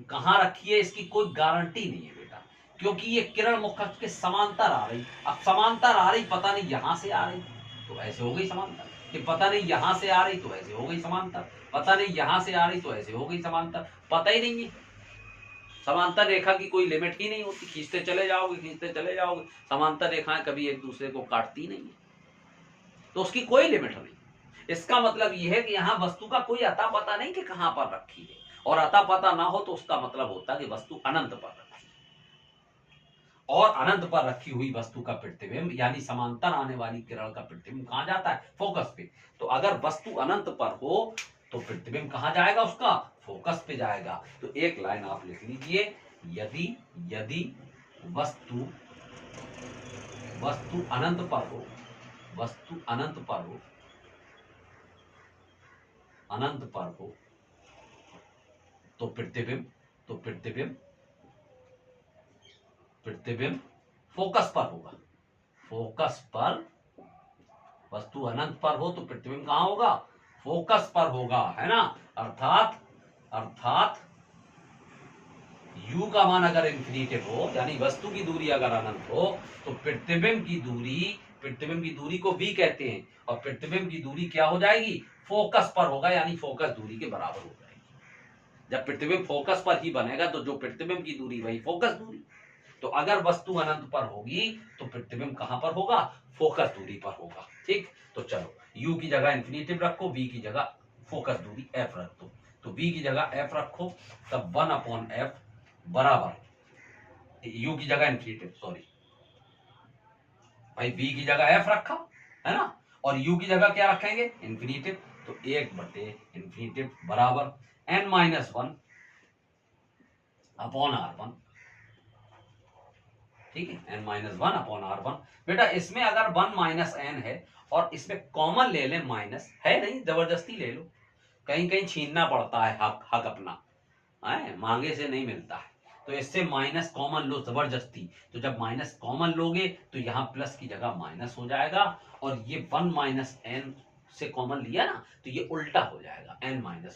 कहाँ रखी है इसकी कोई गारंटी नहीं है बेटा, क्योंकि ये किरण मुख्य अक्ष के समांतर आ रही। अब समांतर आ रही, पता नहीं यहां से आ रही तो ऐसे हो गई समांतर, कि पता नहीं यहां से आ रही तो ऐसे हो गई समांतर, पता नहीं यहां से आ रही तो ऐसे हो गई समांतर, पता ही नहीं है। समांतर रेखा की कोई लिमिट ही नहीं होती, खींचते चले जाओगे, समांतर रेखाएं कभी एक दूसरे को काटती नहीं है, तो उसकी कोई लिमिट नहीं। इसका मतलब यह है कि यहां वस्तु का कोई अता पता नहीं कि कहां पर रखी है, और अता पता ना हो तो उसका मतलब होता है कि वस्तु अनंत पर रखी है। और अनंत पर रखी हुई वस्तु का प्रतिबिंब यानी समांतर आने वाली किरण का प्रतिबिंब कहां जाता है? फोकस पे। तो अगर वस्तु अनंत पर हो तो प्रतिबिंब कहां जाएगा? उसका फोकस पे जाएगा। तो एक लाइन आप लिख लीजिए, यदि यदि वस्तु वस्तु अनंत पर हो, वस्तु अनंत पर हो, अनंत पर हो, तो प्रतिबिंब प्रतिबिंब फोकस पर होगा। फोकस पर, वस्तु अनंत पर हो तो प्रतिबिंब कहां होगा? फोकस पर होगा, है ना। अर्थात u का मान अगर इंफिनिटिव हो, यानी वस्तु की दूरी अगर अनंत हो, तो प्रतिबिंब की दूरी को v कहते हैं, और प्रतिबिंब की दूरी क्या हो जाएगी? फोकस पर होगा, यानी फोकस दूरी के बराबर हो जाएगी। जब प्रतिबिंब फोकस पर ही बनेगा तो जो प्रतिबिंब की दूरी वही फोकस दूरी। तो अगर वस्तु अनंत पर होगी तो प्रतिबिंब कहां पर होगा? फोकस दूरी पर होगा। ठीक, तो चलो u की जगह इंफिनिटिव रखो, v की जगह फोकस दूरी f रख दो। तो v की जगह f रखो, तब 1/f बराबर, u की जगह इंफिनिटिव, सॉरी भाई, v की जगह f रखा है ना, और u की जगह क्या रखेंगे? इंफिनिटिव। तो 1/इंफिनिटिव बराबर n-1 अपॉन r1। ठीक है, n-1 अपॉन r1। बेटा इसमें अगर 1 - n है और इसमें कॉमन ले लें, माइनस है नहीं, जबरदस्ती ले लो, कहीं कहीं छीनना पड़ता है हक अपना, है मांगे से नहीं मिलता है। तो इससे माइनस कॉमन लो जबरदस्ती, तो जब माइनस कॉमन लोगे तो यहाँ प्लस की जगह माइनस हो जाएगा, और ये 1 - n से कॉमन लिया ना तो ये उल्टा हो जाएगा, n-1,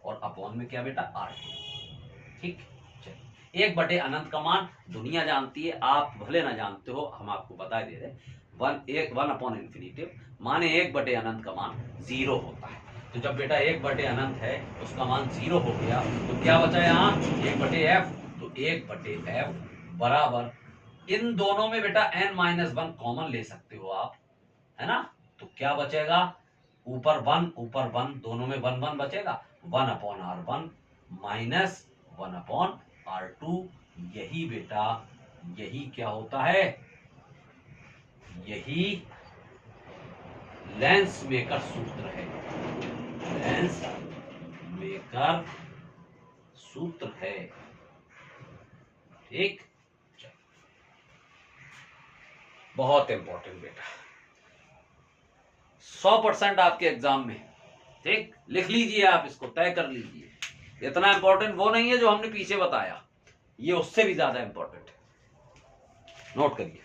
और अपॉन में क्या बेटा? r2। ठीक, चलिए 1/अनंत का मान दुनिया जानती है, आप भले ना जानते हो, हम आपको बता दे रहे। 1/इंफिनिटिव माने 1/अनंत का मान 0 होता है। तो जब बेटा 1/अनंत है उसका मान 0 हो गया, तो क्या बचा यहाँ? 1/f। तो 1/f बराबर, इन दोनों में बेटा n-1 कॉमन ले सकते हो आप, है ना। तो क्या बचेगा? ऊपर 1 दोनों में 1 बचेगा, 1/r1 माइनस 1/r2। यही बेटा, यही क्या होता है? यही लेंस मेकर सूत्र है, लेंस मेकर सूत्र है। ठीक, बहुत इंपॉर्टेंट बेटा, 100% आपके एग्जाम में। ठीक, लिख लीजिए आप, इसको तय कर लीजिए। इतना इंपॉर्टेंट वो नहीं है जो हमने पीछे बताया, ये उससे भी ज्यादा इंपॉर्टेंट है, नोट करिए।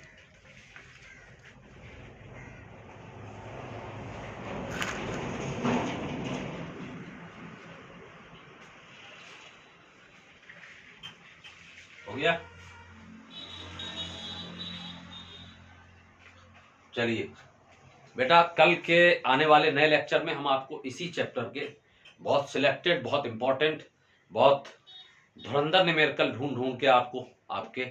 हो गया? चलिए बेटा, कल के आने वाले नए लेक्चर में हम आपको इसी चैप्टर के बहुत सिलेक्टेड, बहुत इंपॉर्टेंट, बहुत धुरंधर न्यूमेरिकल ढूंढ ढूंढ के आपको आपके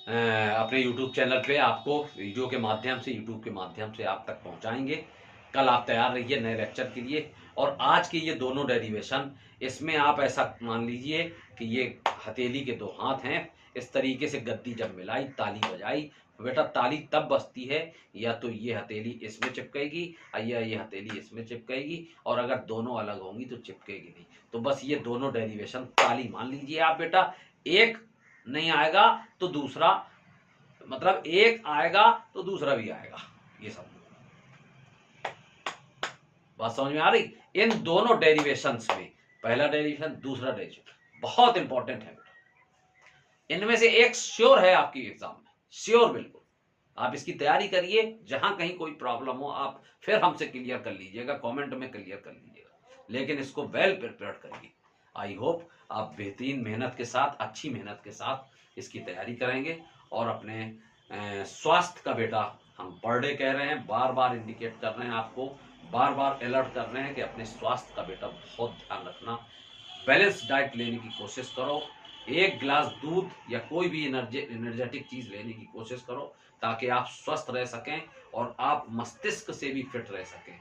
अपने YouTube चैनल पे आपको वीडियो के माध्यम से, YouTube के माध्यम से आप तक पहुंचाएंगे। कल आप तैयार रहिए नए लेक्चर के लिए। और आज के ये दोनों डेरिवेशन, इसमें आप ऐसा मान लीजिए कि ये हथेली के 2 हाथ हैं, इस तरीके से गद्दी जब मिलाई, ताली बजाई, बेटा ताली तब बजती है या तो ये हथेली इसमें चिपकेगी या ये हथेली इसमें चिपकेगी, और अगर दोनों अलग होंगी तो चिपकेगी नहीं। तो बस ये दोनों डेरिवेशन ताली मान लीजिए आप बेटा। एक नहीं आएगा तो दूसरा, मतलब एक आएगा तो दूसरा भी आएगा, ये सब बात समझ में आ रही? इन दोनों डेरिवेशंस में, पहला डेरिवेशन, दूसरा डेरिवेशन बहुत इंपॉर्टेंट है बेटा। इनमें से एक श्योर है आपकी एग्जाम में, श्योर, बिल्कुल। आप इसकी तैयारी करिए, जहां कहीं कोई प्रॉब्लम हो आप फिर हमसे क्लियर कर लीजिएगा, कमेंट में क्लियर कर लीजिएगा, लेकिन इसको वेल प्रिपेयर्ड करिए। आई होप आप बेहतरीन मेहनत के साथ, अच्छी मेहनत के साथ इसकी तैयारी करेंगे, और अपने स्वास्थ्य का बेटा, हम पर डे कह रहे हैं, बार बार इंडिकेट कर रहे हैं आपको, बार बार अलर्ट कर रहे हैं कि अपने स्वास्थ्य का बेटा बहुत ध्यान रखना। बैलेंस डाइट लेने की कोशिश करो, एक गिलास दूध या कोई भी एनर्जेटिक चीज लेने की कोशिश करो, ताकि आप स्वस्थ रह सकें और आप मस्तिष्क से भी फिट रह सकें,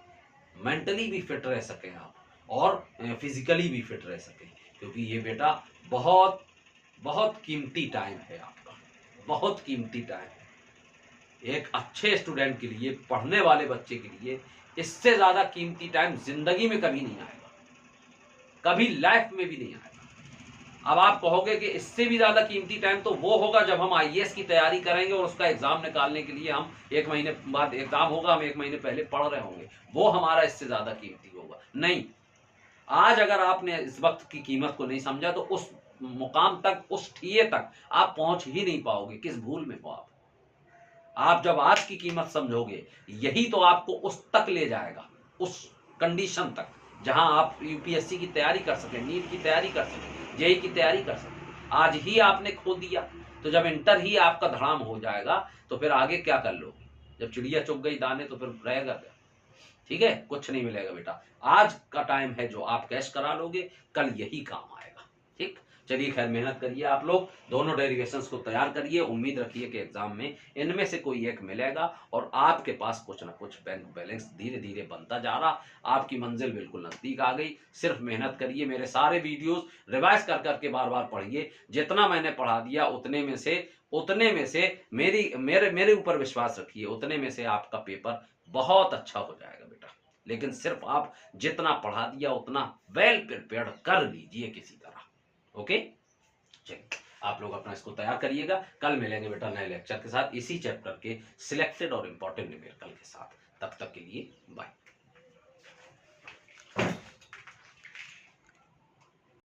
मेंटली भी फिट रह सकें आप, और फिजिकली भी फिट रह सकें। क्योंकि ये बेटा बहुत बहुत कीमती टाइम है आपका, बहुत कीमती टाइम है एक अच्छे स्टूडेंट के लिए, पढ़ने वाले बच्चे के लिए। इससे ज्यादा कीमती टाइम जिंदगी में कभी नहीं आएगा, कभी लाइफ में भी नहीं आएगा। अब आप कहोगे कि इससे भी ज्यादा कीमती टाइम तो वो होगा जब हम आईएएस की तैयारी करेंगे और उसका एग्जाम निकालने के लिए हम 1 महीने बाद एग्जाम होगा, हम 1 महीने पहले पढ़ रहे होंगे, वो हमारा इससे ज्यादा कीमती होगा। नहीं, आज अगर आपने इस वक्त की कीमत को नहीं समझा तो उस मुकाम तक, उस ठिए तक आप पहुंच ही नहीं पाओगे। किस भूल में हो आप जब आज की कीमत समझोगे, यही तो आपको उस तक ले जाएगा, उस कंडीशन तक जहां आप यूपीएससी की तैयारी कर सकें, नीट की तैयारी कर सकें, जेई की तैयारी कर सकें। आज ही आपने खो दिया, तो जब इंटर ही आपका धड़ाम हो जाएगा तो फिर आगे क्या कर लोगे? जब चिड़िया चुग गई दाने तो फिर रहेगा क्या? ठीक है, कुछ नहीं मिलेगा बेटा। आज का टाइम है जो आप कैश करा लोगे, कल यही काम आएगा। ठीक, चलिए खैर, मेहनत करिए आप लोग, दोनों डेरिवेशंस को तैयार करिए। उम्मीद रखिए कि एग्जाम में इनमें से कोई एक मिलेगा और आपके पास कुछ ना कुछ बैंक बैलेंस धीरे धीरे बनता जा रहा, आपकी मंजिल बिल्कुल नजदीक आ गई। सिर्फ मेहनत करिए, मेरे सारे वीडियोस रिवाइज कर करके बार बार पढ़िए। जितना मैंने पढ़ा दिया उतने में से मेरे ऊपर विश्वास रखिए, उतने में से आपका पेपर बहुत अच्छा हो जाएगा बेटा। लेकिन सिर्फ आप जितना पढ़ा दिया उतना वेल प्रिपेयर्ड कर लीजिए किसी तरह। ओके, चलिए आप लोग अपना इसको तैयार करिएगा। कल मिलेंगे बेटा नए लेक्चर के साथ, इसी चैप्टर के सिलेक्टेड और इंपॉर्टेंट न्यूमेरिकल के साथ। तब तक के लिए बाय।